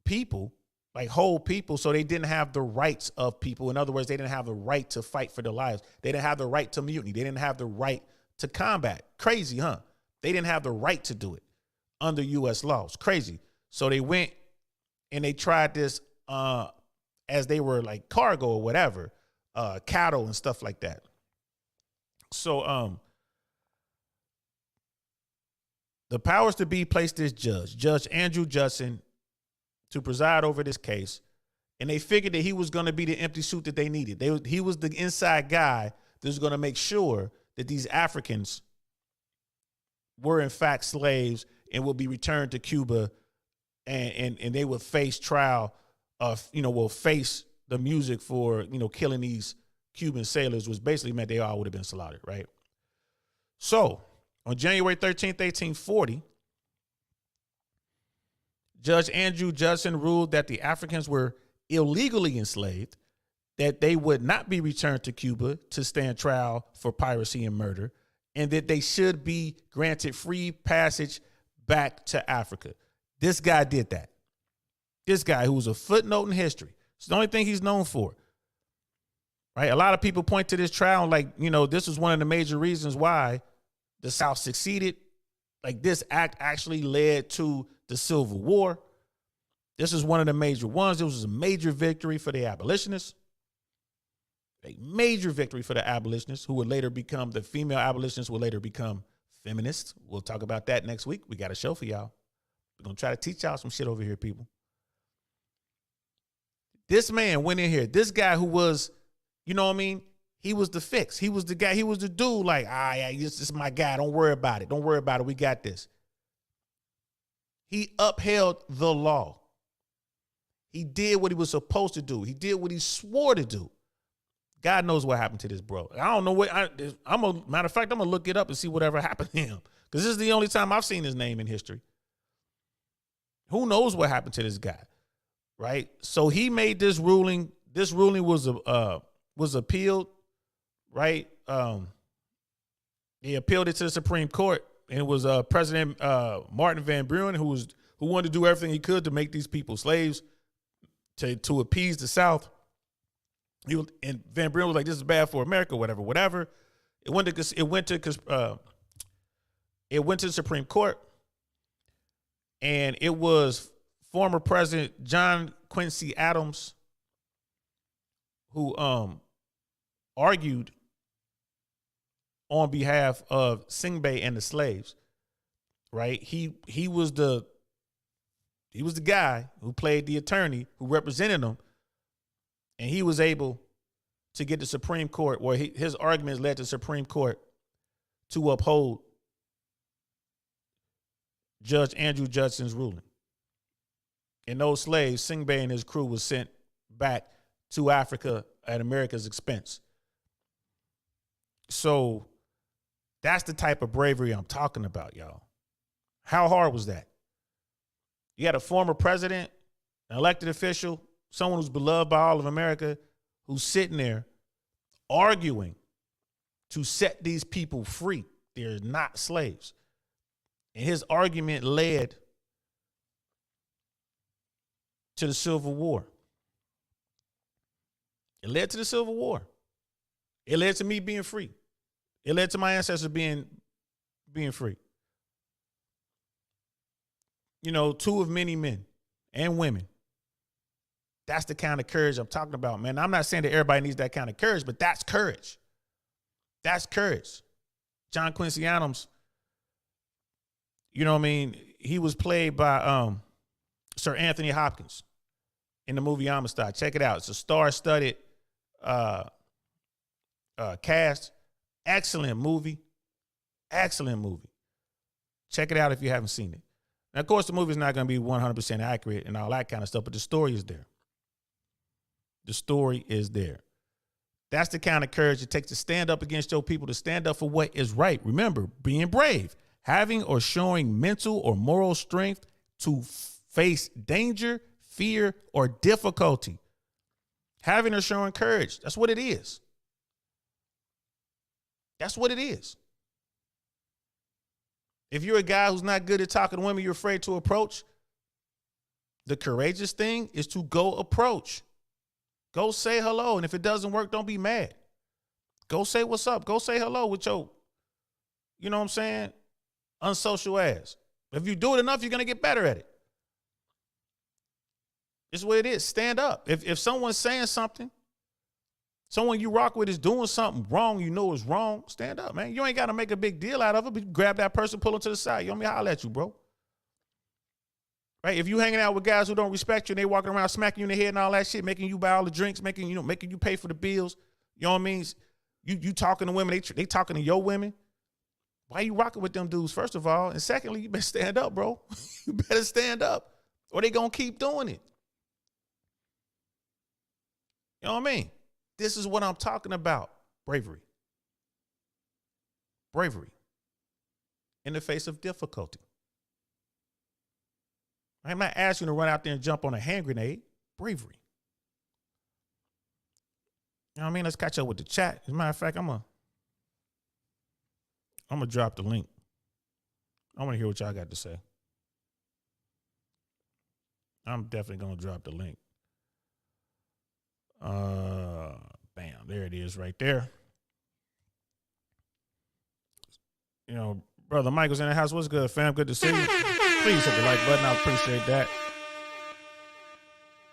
people, like whole people, so they didn't have the rights of people. In other words, they didn't have the right to fight for their lives. They didn't have the right to mutiny. They didn't have the right to combat. Crazy, huh? They didn't have the right to do it under U.S. laws. Crazy. So they went and they tried this as they were like cargo or whatever, cattle and stuff like that. So The powers to be placed this Judge Andrew Judson, to preside over this case. And they figured that he was going to be the empty suit that they needed. He was the inside guy that was going to make sure that these Africans were in fact slaves and will be returned to Cuba, and they would face trial of, will face the music for, killing these Cuban sailors, which basically meant they all would have been slaughtered, right? So on January 13th, 1840, Judge Andrew Judson ruled that the Africans were illegally enslaved, that they would not be returned to Cuba to stand trial for piracy and murder, and that they should be granted free passage back to Africa. This guy did that. This guy, who was a footnote in history. It's the only thing he's known for. Right? A lot of people point to this trial like, this was one of the major reasons why the South succeeded. Like, this act actually led to the Civil War. This is one of the major ones. It was a major victory for the abolitionists. A major victory for the abolitionists, who would later become, the female abolitionists would later become feminists. We'll talk about that next week. We got a show for y'all. We're going to try to teach y'all some shit over here, people. This man went in here. This guy who was, he was the fix. He was the guy. He was the dude like, yeah, this is my guy. Don't worry about it. Don't worry about it. We got this. He upheld the law. He did what he was supposed to do. He did what he swore to do. God knows what happened to this bro. I don't know what. Matter of fact, I'm gonna look it up and see whatever happened to him, because this is the only time I've seen his name in history. Who knows what happened to this guy, right? So he made this ruling. This ruling was appealed, right? He appealed it to the Supreme Court, and it was President Martin Van Buren who wanted to do everything he could to make these people slaves, to appease the South. And Van Buren was like, "This is bad for America," whatever. It went to the Supreme Court, and it was former President John Quincy Adams who argued on behalf of Singbe and the slaves. Right? He was the guy who played the attorney who represented them. And he was able to get the Supreme Court, or his arguments led to the Supreme Court to uphold Judge Andrew Judson's ruling. And those slaves, Singbe and his crew, was sent back to Africa at America's expense. So that's the type of bravery I'm talking about, y'all. How hard was that? You had a former president, an elected official, someone who's beloved by all of America, who's sitting there arguing to set these people free. They're not slaves. And his argument led to the Civil War. It led to the Civil War. It led to me being free. It led to my ancestors being free. Two of many men and women. That's the kind of courage I'm talking about, man. I'm not saying that everybody needs that kind of courage, but that's courage. That's courage. John Quincy Adams, he was played by Sir Anthony Hopkins in the movie Amistad. Check it out. It's a star-studded cast. Excellent movie. Excellent movie. Check it out if you haven't seen it. Now, of course, the movie's not going to be 100% accurate and all that kind of stuff, but the story is there. The story is there. That's the kind of courage it takes to stand up against your people, to stand up for what is right. Remember, being brave, having or showing mental or moral strength to face danger, fear, or difficulty. Having or showing courage. That's what it is. That's what it is. If you're a guy who's not good at talking to women, you're afraid to approach, the courageous thing is to go approach. Go say hello. And if it doesn't work, don't be mad. Go say what's up. Go say hello with your, unsocial ass. If you do it enough, you're going to get better at it. It's what it is. Stand up. If someone's saying something Someone you rock with is doing something wrong, you know is wrong, stand up, man. You ain't got to make a big deal out of it, but you grab that person, pull them to the side. You want me to holler at you, bro? Right? If you hanging out with guys who don't respect you and they walking around smacking you in the head and all that shit, making you buy all the drinks, making you pay for the bills, you know what I mean? You talking to women, they talking to your women. Why you rocking with them dudes, first of all? And secondly, you better stand up, bro. You better stand up or they going to keep doing it. You know what I mean? This is what I'm talking about. Bravery. Bravery. In the face of difficulty. I'm not asking you to run out there and jump on a hand grenade. Bravery. You know what I mean? Let's catch up with the chat. As a matter of fact, I'm gonna drop the link. I want to hear what y'all got to say. I'm definitely gonna drop the link. Bam, there it is right there. You know, Brother Michael's in the house. What's good, fam? Good to see you. Please hit the like button. I appreciate that.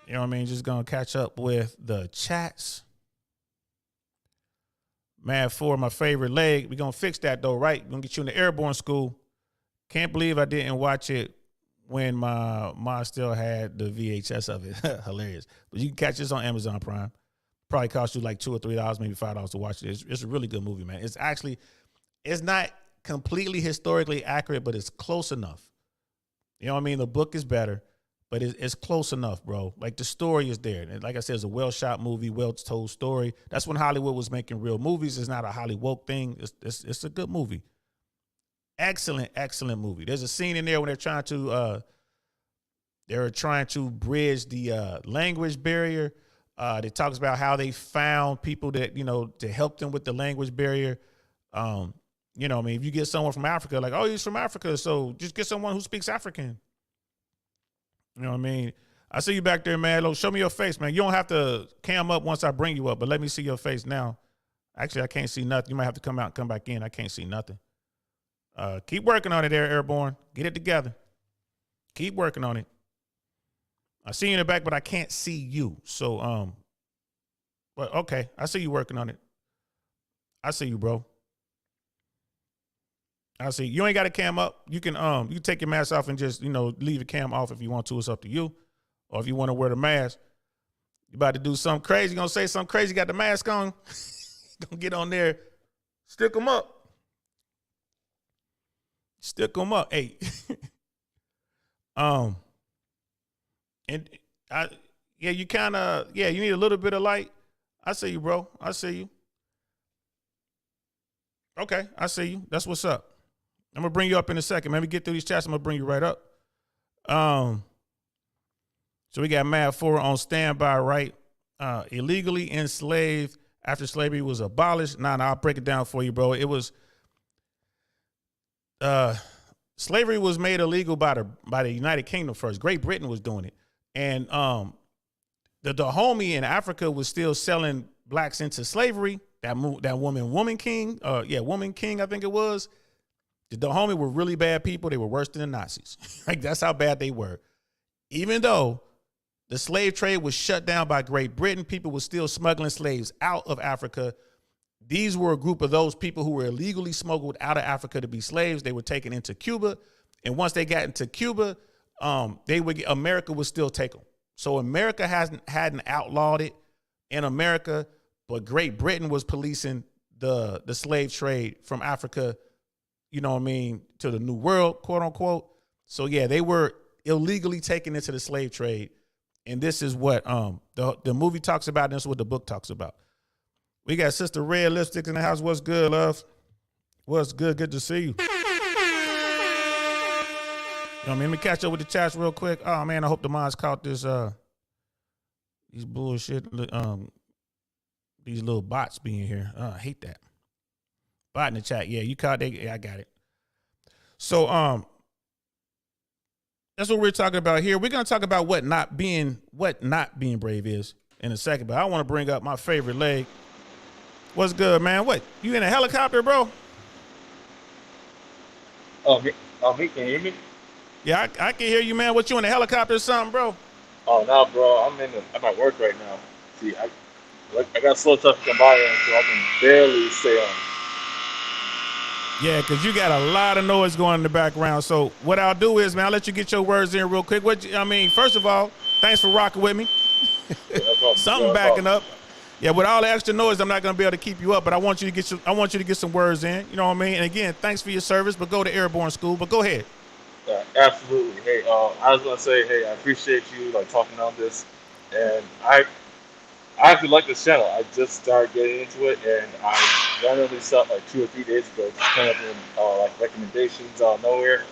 You know what I mean? Just gonna catch up with the chats. Mad4, my favorite leg. We're gonna fix that though, right? We're gonna get you in the Airborne school. Can't believe I didn't watch it when my mom still had the VHS of it. Hilarious. But you can catch this on Amazon Prime. Probably cost you like $2 or $3, maybe $5 to watch it. It's a really good movie, man. It's not completely historically accurate, but it's close enough. You know what I mean? The book is better, but it's close enough, bro. Like the story is there. And like I said, it's a well-shot movie, well-told story. That's when Hollywood was making real movies. It's not a Hollywood thing. It's a good movie. Excellent, excellent movie. There's a scene in there when they're trying to bridge the language barrier. It talks about how they found people that, to help them with the language barrier. You know what I mean? If you get someone from Africa, like, oh, he's from Africa, so just get someone who speaks African. You know what I mean? I see you back there, man. Look, show me your face, man. You don't have to cam up once I bring you up, but let me see your face now. Actually, I can't see nothing. You might have to come out and come back in. I can't see nothing. Keep working on it there, Airborne. Get it together. Keep working on it. I see you in the back, but I can't see you. So, but okay. I see you working on it. I see you, bro. I see. You ain't got a cam up. You can take your mask off and just, leave the cam off if you want to. It's up to you. Or if you want to wear the mask. You about to do something crazy. You gonna say something crazy, got the mask on. Gonna get on there. Stick them up. Stick them up. Hey. You need a little bit of light. I see you, bro. I see you. Okay, I see you. That's what's up. I'm gonna bring you up in a second. Let me get through these chats. I'm gonna bring you right up. So we got Mad4 on standby, right? Illegally enslaved after slavery was abolished. Nah, I'll break it down for you, bro. It was slavery was made illegal by the United Kingdom first. Great Britain was doing it, and the Dahomey in Africa was still selling blacks into slavery. That woman king, woman king, I think it was. The Dahomey were really bad people. They were worse than the Nazis. Like, that's how bad they were. Even though the slave trade was shut down by Great Britain, people were still smuggling slaves out of Africa. These were a group of those people who were illegally smuggled out of Africa to be slaves. They were taken into Cuba. And once they got into Cuba, America would still take them. So America hadn't outlawed it in America, but Great Britain was policing the slave trade from Africa, you know what I mean, to the New World, quote unquote. So yeah, they were illegally taken into the slave trade. And this is what the movie talks about, and this is what the book talks about. We got Sister Red Lipstick in the house. What's good, love? What's good? Good to see you. You know what I mean? Let me catch up with the chats real quick. Oh man, I hope the mods caught this these bullshit these little bots being here. I hate that. Bot in the chat. Yeah, you caught that. Yeah, I got it. So that's what we're talking about here. We're gonna talk about what not being brave is in a second, but I want to bring up my favorite leg. What's good, man? What? You in a helicopter, bro? Oh, me? Can you hear me? Yeah, I can hear you, man. What, you in a helicopter or something, bro? Oh no, bro. I'm at work right now. See, Like I got slow touch to combine, so I can barely stay on. Yeah, because you got a lot of noise going in the background. So what I'll do is, man, I'll let you get your words in real quick. First of all, thanks for rocking with me. Yeah, no problem. Something No backing problem. up. Yeah, with all the extra noise, I'm not gonna be able to keep you up, but I want you to get some words in. You know what I mean? And again, thanks for your service. But go to Airborne School. But go ahead. Yeah, absolutely. Hey, I was gonna say, hey, I appreciate you like talking on this, and I actually like this channel. I just started getting into it, and I randomly saw it like 2 or 3 days ago. Just came up in like recommendations out of nowhere.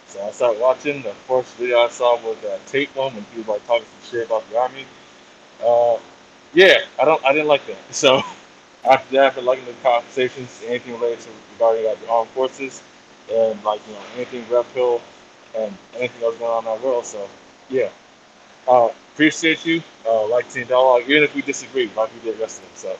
So I started watching. The first video I saw was that Tate one when he was like talking some shit about the army. Uh, yeah, I didn't like that. So after that, I've been liking the conversations, anything related to regarding like the armed forces, and like anything Red Pill, and anything else going on in our world. So yeah, appreciate you. Like seeing dialogue, even if we disagree, like we did yesterday. So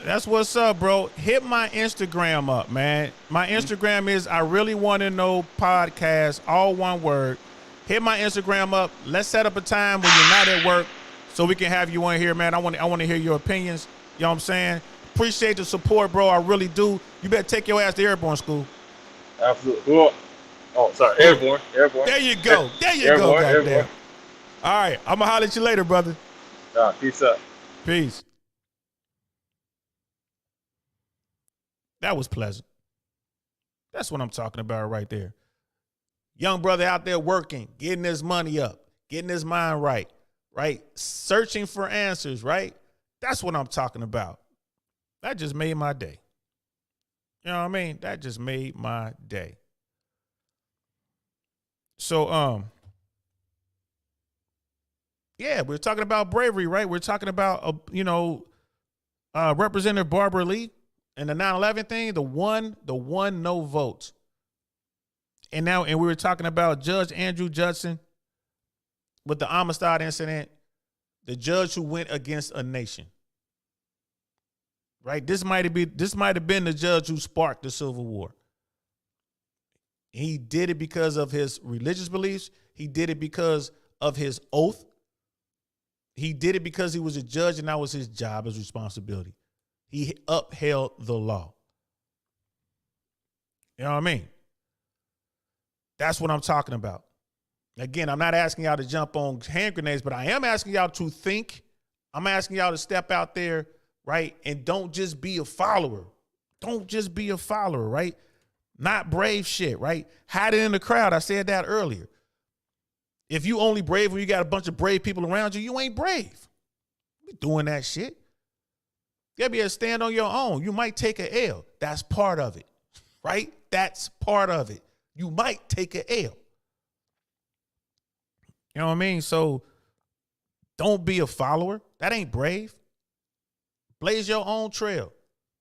That's what's up, bro. Hit my Instagram up, man. My Instagram is I really want to know podcast, all one word. Hit my Instagram up. Let's set up a time when you're not at work so we can have you on here, man. I want to hear your opinions. You know what I'm saying? Appreciate the support, bro. I really do. You better take your ass to Airborne School. absolutely. Well, oh, sorry, Airborne, Airborne. There you go. There you go, Airborne, goddamn. Airborne. All right. I'm going to holler at you later, brother. Peace out. Peace. That was pleasant. That's what I'm talking about right there. Young brother out there working, getting his money up, getting his mind right, right? Searching for answers, right? That's what I'm talking about. That just made my day. You know what I mean? That just made my day. So, yeah, we're talking about bravery, right? We're talking about, Representative Barbara Lee and the 9/11 thing, the one no vote. And we were talking about Judge Andrew Judson with the Amistad incident, the judge who went against a nation. Right? This might have been the judge who sparked the Civil War. He did it because of his religious beliefs. He did it because of his oath. He did it because he was a judge and that was his job, his responsibility. He upheld the law. You know what I mean? That's what I'm talking about. Again, I'm not asking y'all to jump on hand grenades, but I am asking y'all to think. I'm asking y'all to step out there, right? And don't just be a follower. Don't just be a follower, right? Not brave shit, right? Hide it in the crowd. I said that earlier. If you only brave when you got a bunch of brave people around you, you ain't brave. You doing that shit. You gotta be able to stand on your own. You might take a L. That's part of it, right? That's part of it. You might take a L. You know what I mean? So don't be a follower. That ain't brave. Blaze your own trail.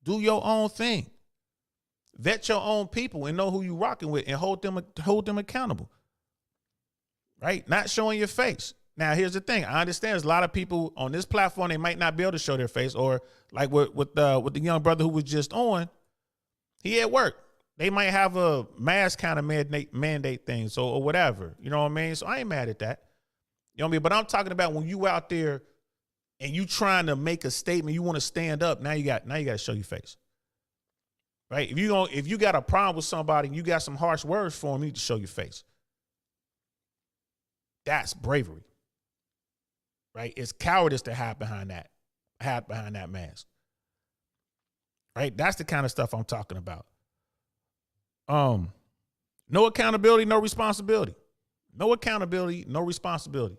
Do your own thing. Vet your own people and know who you rocking with and hold them accountable. Right? Not showing your face. Now, here's the thing. I understand there's a lot of people on this platform, they might not be able to show their face, or like with the young brother who was just on, he at work. They might have a mask kind of mandate thing, so or whatever. You know what I mean? So I ain't mad at that. You know what I mean? But I'm talking about when you out there and you trying to make a statement, you want to stand up. Now you got to show your face, right? If you got a problem with somebody and you got some harsh words for them, you need to show your face. That's bravery, right? It's cowardice to hide behind that mask, right? That's the kind of stuff I'm talking about. No accountability, no responsibility. No accountability, no responsibility.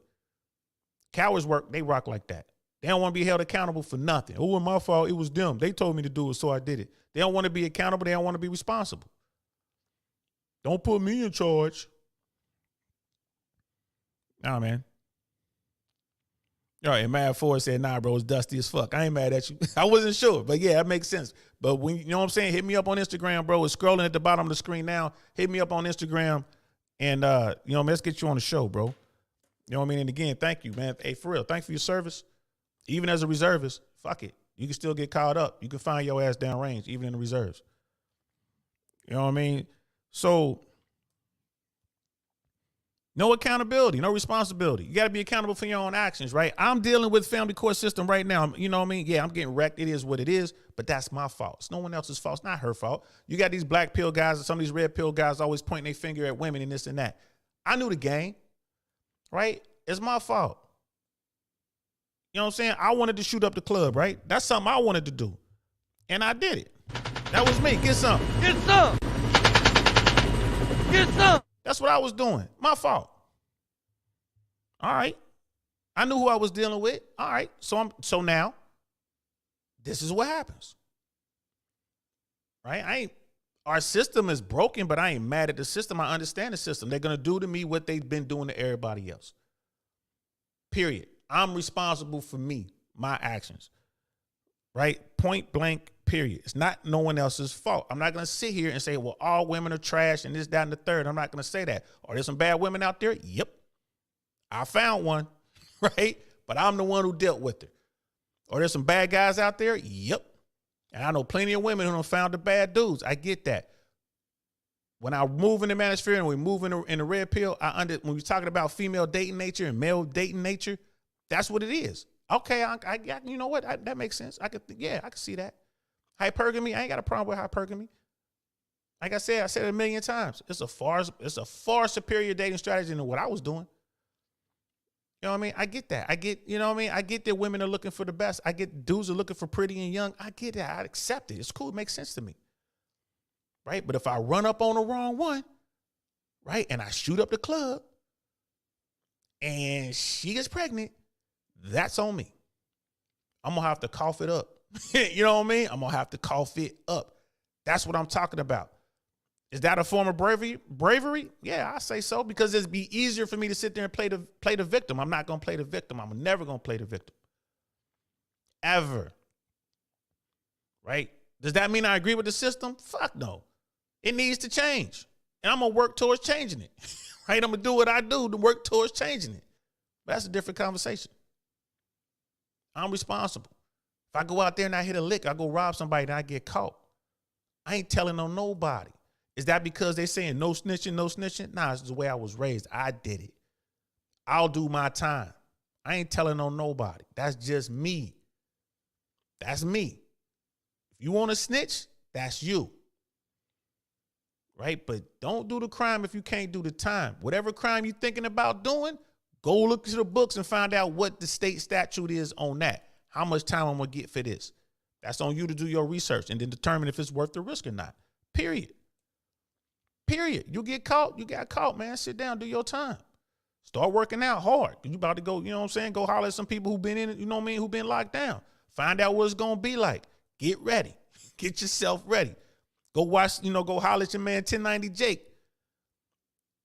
Cowards they rock like that. They don't want to be held accountable for nothing. Oh, it was my fault. It was them. They told me to do it, so I did it. They don't want to be accountable. They don't want to be responsible. Don't put me in charge. Nah, man. All right, and Mad4 said, nah, bro, it's dusty as fuck. I ain't mad at you. I wasn't sure, but yeah, that makes sense. But when you know what I'm saying, hit me up on Instagram, bro. It's scrolling at the bottom of the screen now. Hit me up on Instagram, and let's get you on the show, bro. You know what I mean? And again, thank you, man. Hey, for real, thanks for your service. Even as a reservist, fuck it. You can still get caught up. You can find your ass downrange, even in the reserves. You know what I mean? So No accountability, no responsibility. You got to be accountable for your own actions, right? I'm dealing with family court system right now. You know what I mean? Yeah, I'm getting wrecked. It is what it is, but that's my fault. It's no one else's fault. It's not her fault. You got these black pill guys and some of these red pill guys always pointing their finger at women and this and that. I knew the game, right? It's my fault. You know what I'm saying? I wanted to shoot up the club, right? That's something I wanted to do, and I did it. That was me. Get some. Get some. Get some. That's what I was doing. My fault. All right. I knew who I was dealing with. All right. So now this is what happens. Right? Our system is broken, but I ain't mad at the system. I understand the system. They're going to do to me what they've been doing to everybody else. Period. I'm responsible for me, my actions. Right? Point blank, period. It's not no one else's fault. I'm not going to sit here and say, well, all women are trash and this, that, and the third. I'm not going to say that. Are there some bad women out there? Yep. I found one, right? But I'm the one who dealt with her. Are there some bad guys out there? Yep. And I know plenty of women who done found the bad dudes. I get that. When I move in the manosphere and we move in the red pill, when we're talking about female dating nature and male dating nature, that's what it is. Okay, I you know what? That makes sense. I can see that. Hypergamy, I ain't got a problem with hypergamy. Like I said it a million times. It's a far superior dating strategy than what I was doing. You know what I mean? I get that. You know what I mean? I get that women are looking for the best. I get dudes are looking for pretty and young. I get that. I accept it. It's cool. It makes sense to me. Right? But if I run up on the wrong one, right, and I shoot up the club and she gets pregnant, that's on me. I'm going to have to cough it up. You know what I mean? I'm going to have to cough it up. That's what I'm talking about. Is that a form of bravery? Yeah, I say so, because it'd be easier for me to sit there and play the victim. I'm not going to play the victim. I'm never going to play the victim. Ever. Right? Does that mean I agree with the system? Fuck no. It needs to change. And I'm going to work towards changing it. Right? I'm going to do what I do to work towards changing it. But that's a different conversation. I'm responsible. If I go out there and I hit a lick, I go rob somebody and I get caught, I ain't telling on nobody. Is that because they saying no snitching, no snitching? Nah, it's the way I was raised. I did it. I'll do my time. I ain't telling on nobody. That's just me. That's me. If you want to snitch, that's you. Right? But don't do the crime if you can't do the time. Whatever crime you're thinking about doing, go look to the books and find out what the state statute is on that. How much time I'm going to get for this. That's on you to do your research and then determine if it's worth the risk or not. Period. You get caught, you got caught, man. Sit down, do your time. Start working out hard. You about to go, you know what I'm saying? Go holler at some people who been in it, you know what I mean, who been locked down. Find out what it's going to be like. Get ready. Get yourself ready. Go watch, go holler at your man 1090 Jake.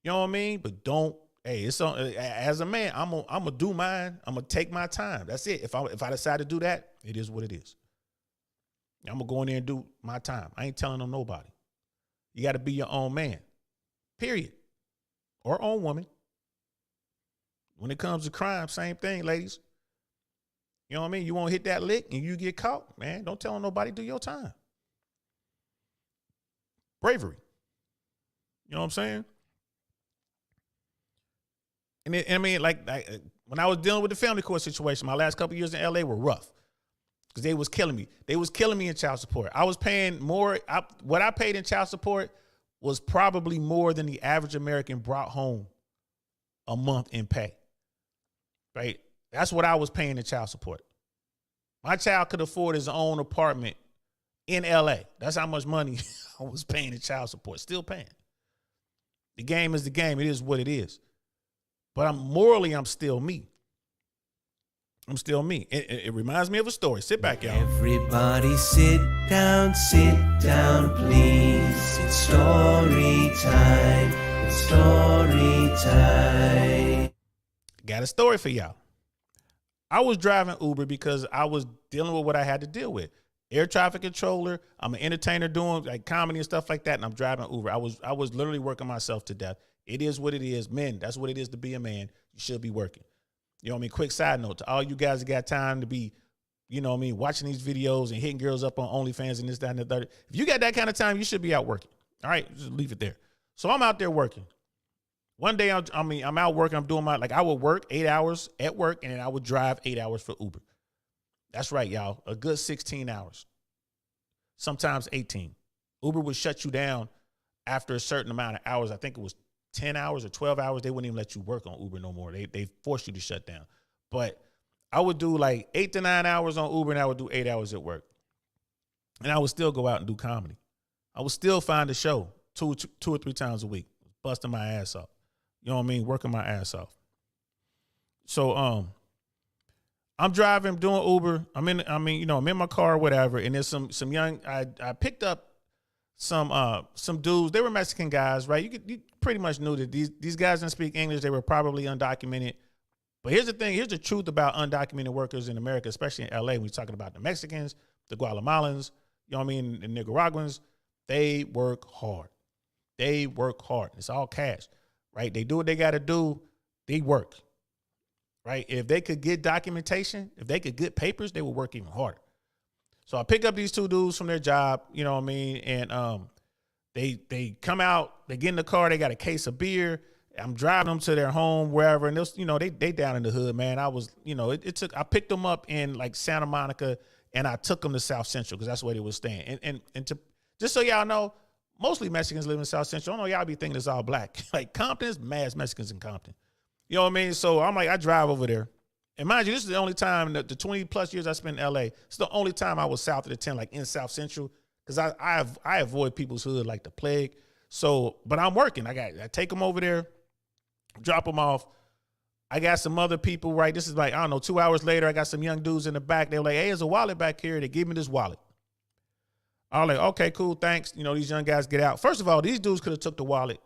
You know what I mean? But don't, hey, it's on, as a man, I'm gonna do mine. I'm gonna take my time. That's it. If I decide to do that, it is what it is. I'm gonna go in there and do my time. I ain't telling on nobody. You got to be your own man, period, or own woman. When it comes to crime, same thing, ladies. You know what I mean? You won't hit that lick and you get caught, man. Don't tell nobody. Do your time. Bravery. You know what I'm saying? And I mean, like when I was dealing with the family court situation, my last couple of years in LA were rough because they was killing me. They was killing me in child support. I was paying more. What I paid in child support was probably more than the average American brought home a month in pay. Right? That's what I was paying in child support. My child could afford his own apartment in LA. That's how much money I was paying in child support. Still paying. The game is the game. It is what it is. But I'm still me. I'm still me. It reminds me of a story. Sit back, y'all. Everybody sit down, please. It's story time. It's story time. Got a story for y'all. I was driving Uber because I was dealing with what I had to deal with. Air traffic controller. I'm an entertainer doing like comedy and stuff like that, and I'm driving Uber. I was literally working myself to death. It is what it is. Men, that's what it is to be a man. You should be working. You know what I mean? Quick side note to all you guys that got time to be, you know what I mean, watching these videos and hitting girls up on OnlyFans and this, that, and the third. If you got that kind of time, you should be out working. All right, just leave it there. So I'm out there working. One day, I'm out working. I'm doing I would work 8 hours at work, and then I would drive 8 hours for Uber. That's right, y'all. A good 16 hours. Sometimes 18. Uber would shut you down after a certain amount of hours. I think it was 10 hours or 12 hours. They wouldn't even let you work on Uber no more. They forced you to shut down. But I would do like 8 to 9 hours on Uber, and I would do 8 hours at work. And I would still go out and do comedy. I would still find a show two or three times a week, busting my ass off. You know what I mean? Working my ass off. So I'm driving, doing Uber. I'm in my car or whatever, and there's some young. I picked up some dudes. They were Mexican guys, right? You pretty much knew that these guys didn't speak English. They were probably undocumented. But here's the thing. Here's the truth about undocumented workers in America, especially in LA. When we're talking about the Mexicans, the Guatemalans, you know what I mean, the Nicaraguans, they work hard. They work hard. It's all cash, right? They do what they got to do. They work, right? If they could get documentation, if they could get papers, they would work even harder. So I pick up these two dudes from their job, you know what I mean, and they come out, they get in the car, they got a case of beer. I'm driving them to their home, wherever, and they down in the hood, man. I was, I picked them up in like Santa Monica, and I took them to South Central because that's where they was staying. And to just so y'all know, mostly Mexicans live in South Central. I don't know, y'all be thinking it's all black. Like Compton is mad Mexicans in Compton. You know what I mean? So I'm like, I drive over there. And mind you, this is the only time, the 20 plus years I spent in LA, it's the only time I was south of the 10, like in South Central, because I avoid people's hood like the plague. So, but I'm working. I take them over there, drop them off. I got some other people, right? This is like, I don't know, 2 hours later, I got some young dudes in the back. They were like, hey, there's a wallet back here. They gave me this wallet. I was like, okay, cool, thanks. These young guys get out. First of all, these dudes could have took the wallet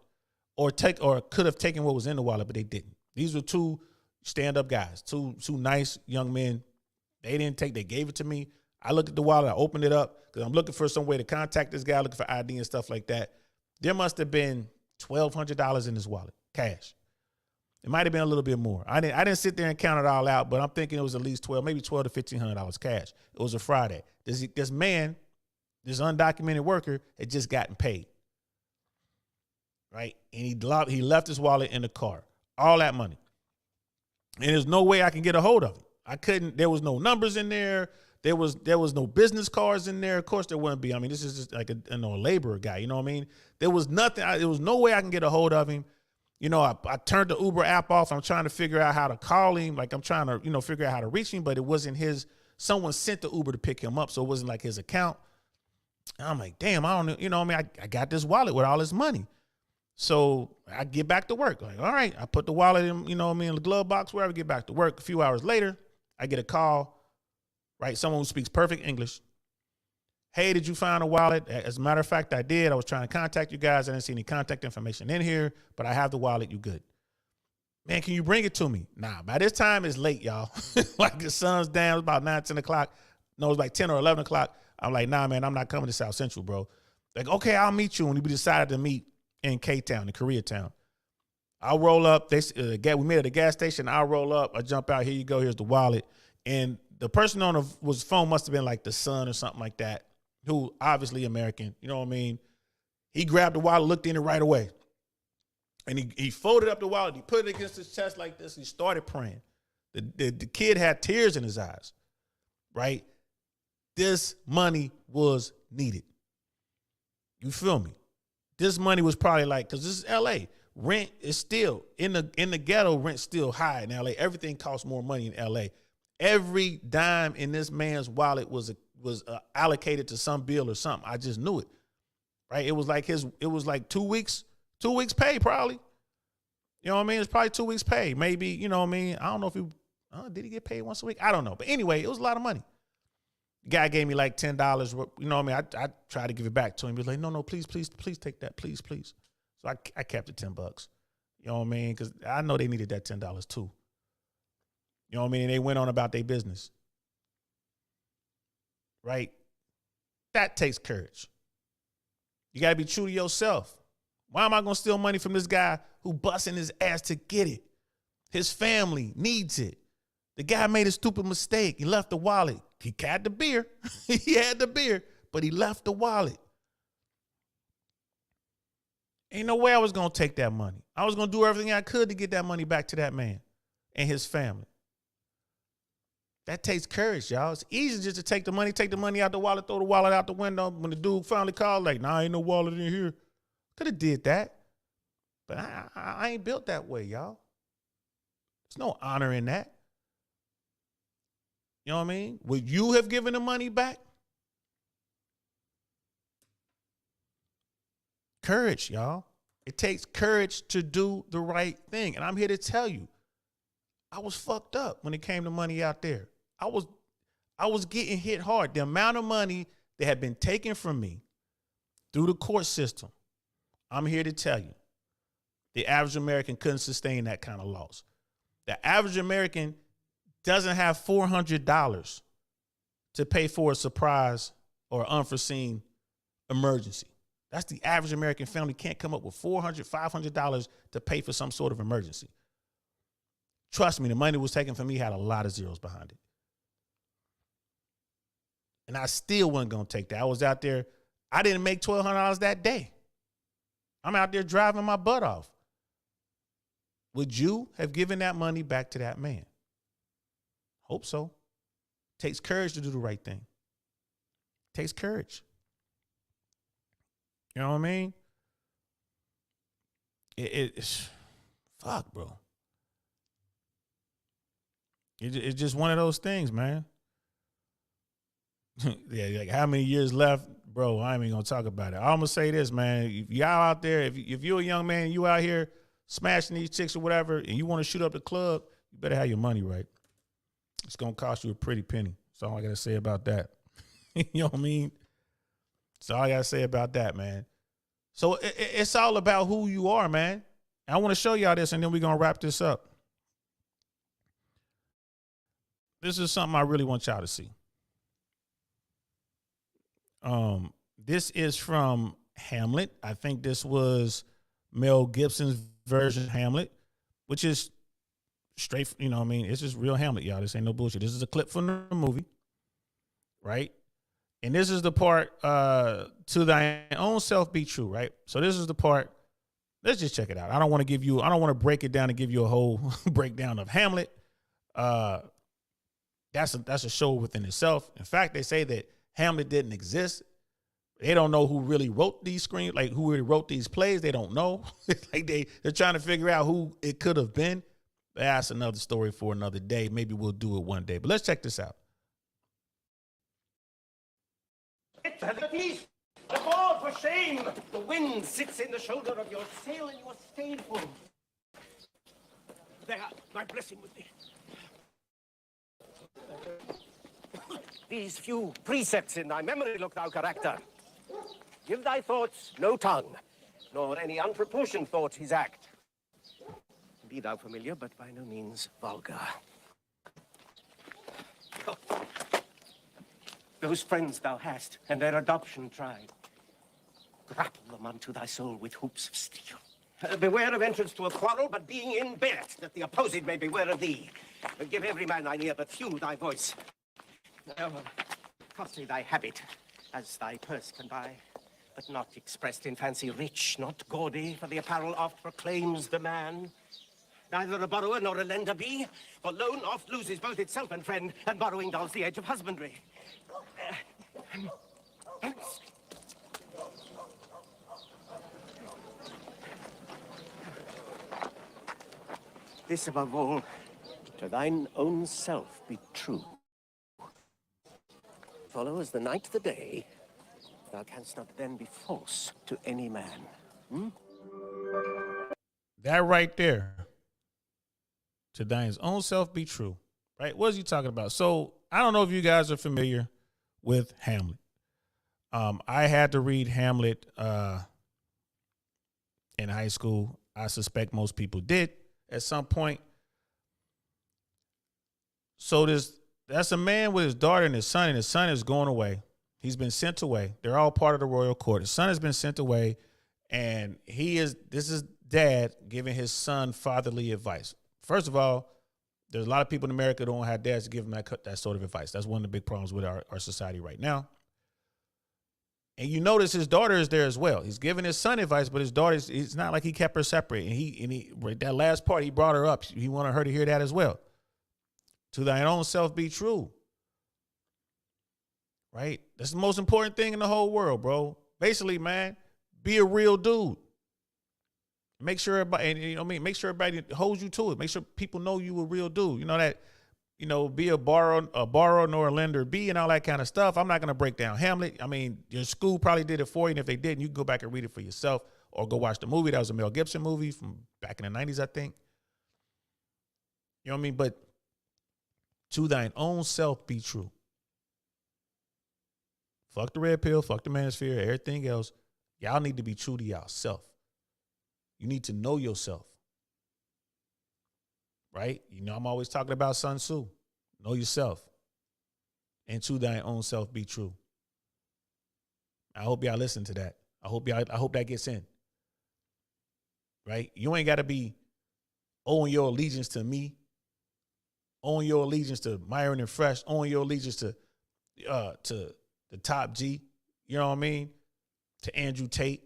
or could have taken what was in the wallet, but they didn't. These were two stand-up guys, two nice young men. They gave it to me. I looked at the wallet, I opened it up because I'm looking for some way to contact this guy, looking for ID and stuff like that. There must have been $1,200 in this wallet, cash. It might have been a little bit more. I didn't sit there and count it all out, but I'm thinking it was at least maybe $1,200 to $1,500 cash. It was a Friday. This man, this undocumented worker, had just gotten paid, right? And he left his wallet in the car, all that money. And there's no way I can get a hold of it. I couldn't. There was no numbers in there. There was no business cards in there. Of course there wouldn't be. I mean, this is just like a laborer guy. You know what I mean? There was nothing. There was no way I can get a hold of him. I turned the Uber app off. I'm trying to figure out how to call him. Like I'm trying to, figure out how to reach him, but it wasn't his. Someone sent the Uber to pick him up, so it wasn't like his account. And I'm like, damn, I don't know. I got this wallet with all this money. So I get back to work. Like, all right, I put the wallet in, in the glove box, wherever, get back to work. A few hours later, I get a call, right? Someone who speaks perfect English. Hey, did you find a wallet? As a matter of fact, I did. I was trying to contact you guys. I didn't see any contact information in here, but I have the wallet. You good? Man, can you bring it to me? Nah, by this time it's late, y'all. Like the sun's down. It's about 9, 10 o'clock. No, it was like 10 or 11 o'clock. I'm like, nah, man, I'm not coming to South Central, bro. Like, okay, I'll meet you. And we decided to meet in K-Town, in Koreatown. I'll roll up. We met at a gas station. I'll roll up. I jump out. Here you go. Here's the wallet. And the person on the phone must have been like the son or something like that, who obviously American. You know what I mean? He grabbed the wallet, looked in it right away. And he folded up the wallet. He put it against his chest like this. He started praying. The kid had tears in his eyes, right? This money was needed. You feel me? This money was probably like, because this is LA. Rent is still, in the ghetto, rent's still high in LA. Everything costs more money in LA. Every dime in this man's wallet was allocated to some bill or something. I just knew it, right? It was like 2 weeks pay probably. You know what I mean? It's probably 2 weeks pay. Maybe, you know what I mean? I don't know if did he get paid once a week? I don't know. But anyway, it was a lot of money. The guy gave me like $10. You know what I mean? I tried to give it back to him. He was like, no, please take that. Please. So I kept it $10. You know what I mean? Because I know they needed that $10 too. You know what I mean? And they went on about their business. Right? That takes courage. You got to be true to yourself. Why am I going to steal money from this guy who busting his ass to get it? His family needs it. The guy made a stupid mistake. He left the wallet. He had the beer. He had the beer, but he left the wallet. Ain't no way I was going to take that money. I was going to do everything I could to get that money back to that man and his family. That takes courage, y'all. It's easy just to take the money out the wallet, throw the wallet out the window. When the dude finally called, like, nah, ain't no wallet in here. Could have did that. But I ain't built that way, y'all. There's no honor in that. You know what I mean? Would you have given the money back? Courage, y'all. It takes courage to do the right thing. And I'm here to tell you, I was fucked up when it came to money out there. I was getting hit hard. The amount of money that had been taken from me through the court system, I'm here to tell you, the average American couldn't sustain that kind of loss. The average American doesn't have $400 to pay for a surprise or unforeseen emergency. That's the average American family can't come up with $400, $500 to pay for some sort of emergency. Trust me, the money that was taken from me had a lot of zeros behind it. And I still wasn't going to take that. I was out there. I didn't make $1,200 that day. I'm out there driving my butt off. Would you have given that money back to that man? Hope so. Takes courage to do the right thing. Takes courage. You know what I mean? It's fuck, bro. It's just one of those things, man. Yeah, like how many years left, bro? I ain't even gonna talk about it. I'm gonna say this, man. If y'all out there, if you're a young man, you out here smashing these chicks or whatever, and you want to shoot up the club, you better have your money right. It's gonna cost you a pretty penny. That's all I gotta say about that. You know what I mean? That's all I gotta say about that, man. So it's all about who you are, man. I want to show y'all this, and then we're gonna wrap this up. This is something I really want y'all to see. This is from Hamlet. I think this was Mel Gibson's version of Hamlet, which is straight, you know what I mean? It's just real Hamlet, y'all. This ain't no bullshit. This is a clip from the movie, right? And this is the part, to thy own self be true, right? So this is the part, let's just check it out. I don't want to break it down and give you a whole breakdown of Hamlet. That's a show within itself. In fact, they say that Hamlet didn't exist. They don't know who really wrote these who really wrote these plays. They don't know. Like they're trying to figure out who it could have been. That's another story for another day. Maybe we'll do it one day. But let's check this out. The ball for shame. The wind sits in the shoulder of your sail and you are stayed home. There, my blessing with thee. These few precepts in thy memory look thou character. Give thy thoughts no tongue, nor any unproportioned thought his act. Be thou familiar, but by no means vulgar. Oh. Those friends thou hast, and their adoption tried, grapple them unto thy soul with hoops of steel. Beware of entrance to a quarrel, but being in, bear it, that the opposed may beware of thee. Give every man thine ear, but few thy voice. Costly thy habit, as thy purse can buy, but not expressed in fancy rich, not gaudy, for the apparel oft proclaims the man. Neither a borrower nor a lender be, for loan oft loses both itself and friend, and borrowing dulls the edge of husbandry. This above all, to thine own self be true. Follow as the night the day, thou canst not then be false to any man. That right there. To thine own self be true. Right? What is he talking about? So I don't know if you guys are familiar with Hamlet. I had to read Hamlet in high school. I suspect most people did at some point. So that's a man with his daughter and his son is going away. He's been sent away. They're all part of the royal court. His son has been sent away, and this is dad giving his son fatherly advice. First of all, there's a lot of people in America who don't have dads to give them that sort of advice. That's one of the big problems with our society right now. And you notice his daughter is there as well. He's giving his son advice, but his daughter, it's not like he kept her separate. And he that last part, he brought her up. He wanted her to hear that as well. To thine own self be true. Right? That's the most important thing in the whole world, bro. Basically, man, be a real dude. Make sure everybody, and you know what I mean, make sure everybody holds you to it. Make sure people know you a real dude. You know that, you know, be a borrower nor a lender be and all that kind of stuff. I'm not gonna break down Hamlet. I mean, your school probably did it for you, and if they didn't, you can go back and read it for yourself or go watch the movie. That was a Mel Gibson movie from back in the 90s, I think. You know what I mean? But to thine own self be true. Fuck the red pill, fuck the manosphere, everything else. Y'all need to be true to yourself. You need to know yourself. Right? You know, I'm always talking about Sun Tzu. Know yourself. And to thine own self be true. I hope y'all listen to that. I hope that gets in. Right? You ain't got to be owing your allegiance to me, owing your allegiance to Myron and Fresh, owing your allegiance to the Top G, you know what I mean? To Andrew Tate.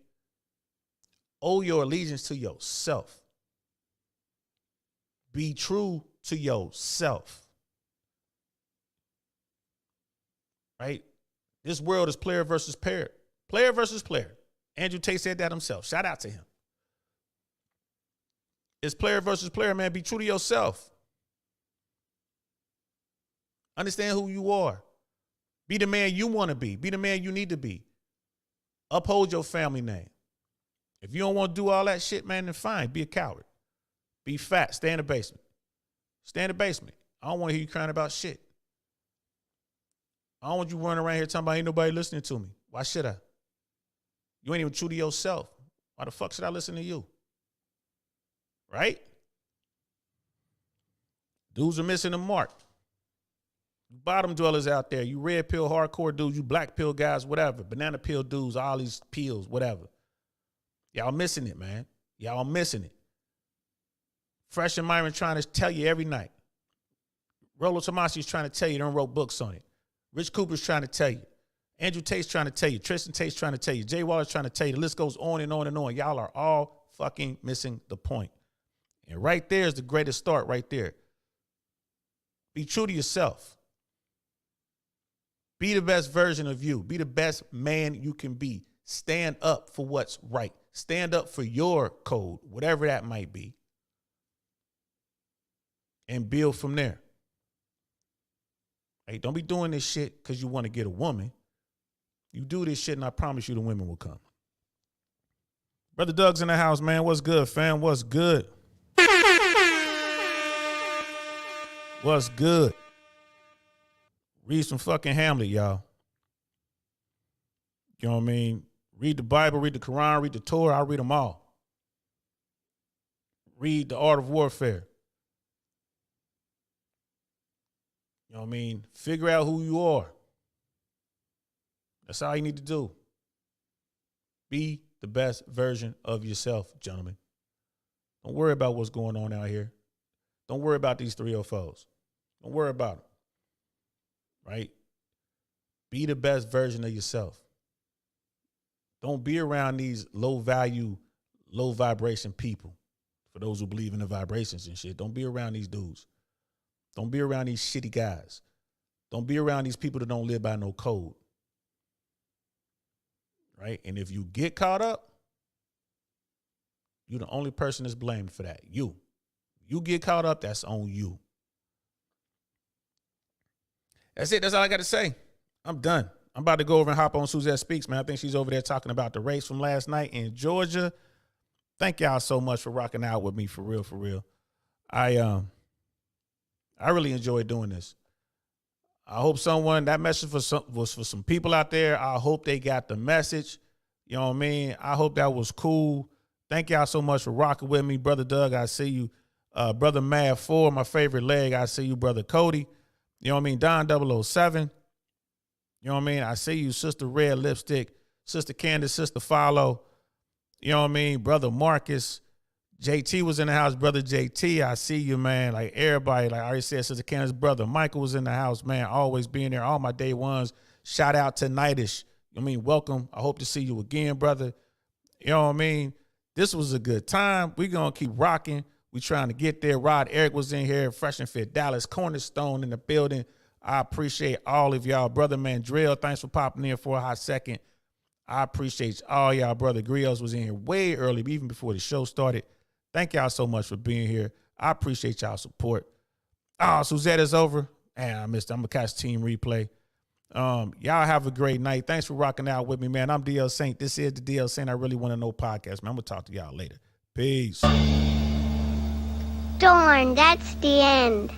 Owe your allegiance to yourself. Be true to yourself. Right? This world is player versus player. Player versus player. Andrew Tate said that himself. Shout out to him. It's player versus player, man. Be true to yourself. Understand who you are. Be the man you want to be. Be the man you need to be. Uphold your family name. If you don't want to do all that shit, man, then fine. Be a coward. Be fat. Stay in the basement. Stay in the basement. I don't want to hear you crying about shit. I don't want you running around here talking about ain't nobody listening to me. Why should I? You ain't even true to yourself. Why the fuck should I listen to you? Right? Dudes are missing the mark. Bottom dwellers out there, you red pill hardcore dudes, you black pill guys, whatever, banana pill dudes, all these pills, whatever. Y'all missing it, man. Y'all missing it. Fresh and Myron trying to tell you every night. Rollo Tomasi's trying to tell you, don't wrote books on it. Rich Cooper's trying to tell you. Andrew Tate's trying to tell you. Tristan Tate's trying to tell you. Jay Waller's trying to tell you. The list goes on and on and on. Y'all are all fucking missing the point. And right there is the greatest start right there. Be true to yourself. Be the best version of you. Be the best man you can be. Stand up for what's right. Stand up for your code, whatever that might be. And build from there. Hey, don't be doing this shit because you want to get a woman. You do this shit and I promise you the women will come. Brother Doug's in the house, man. What's good, fam? What's good? What's good? Read some fucking Hamlet, y'all. You know what I mean? Read the Bible, read the Quran, read the Torah. I read them all. Read The Art of Warfare. You know what I mean? Figure out who you are. That's all you need to do. Be the best version of yourself, gentlemen. Don't worry about what's going on out here. Don't worry about these 304s. Don't worry about them. Right? Be the best version of yourself. Don't be around these low value, low vibration people. For those who believe in the vibrations and shit, don't be around these dudes. Don't be around these shitty guys. Don't be around these people that don't live by no code. Right? And if you get caught up, you're the only person that's blamed for that. You get caught up, that's on you. That's it. That's all I got to say. I'm done. I'm about to go over and hop on Suzette Speaks, man. I think she's over there talking about the race from last night in Georgia. Thank y'all so much for rocking out with me, for real, for real. I really enjoyed doing this. I hope that message was for some people out there. I hope they got the message. You know what I mean? I hope that was cool. Thank y'all so much for rocking with me. Brother Doug, I see you. Brother Mad4, my favorite leg, I see you. Brother Cody. You know what I mean? Don 007. You know what I mean? I see you. Sister Red Lipstick. Sister Candace. Sister Follow. You know what I mean? Brother Marcus. JT was in the house. Brother JT, I see you, man. Like everybody, like I already said, Sister Candace. Brother Michael was in the house, man. Always being there. All my day ones. Shout out to Nightish. welcome. I hope to see you again, brother. You know what I mean? This was a good time. We're going to keep rocking. We trying to get there. Rod Eric was in here. Fresh and Fit Dallas. Cornerstone in the building. I appreciate all of y'all. Brother Mandrell, thanks for popping in for a hot second. I appreciate all y'all. Brother Grios was in here way early, even before the show started. Thank y'all so much for being here. I appreciate y'all support. Oh, Suzette is over. Man, I missed it. I'm going to catch team replay. Y'all have a great night. Thanks for rocking out with me, man. I'm DL Saint. This is the DL Saint I Really Want to Know podcast, man. I'm going to talk to y'all later. Peace. Darn, that's the end.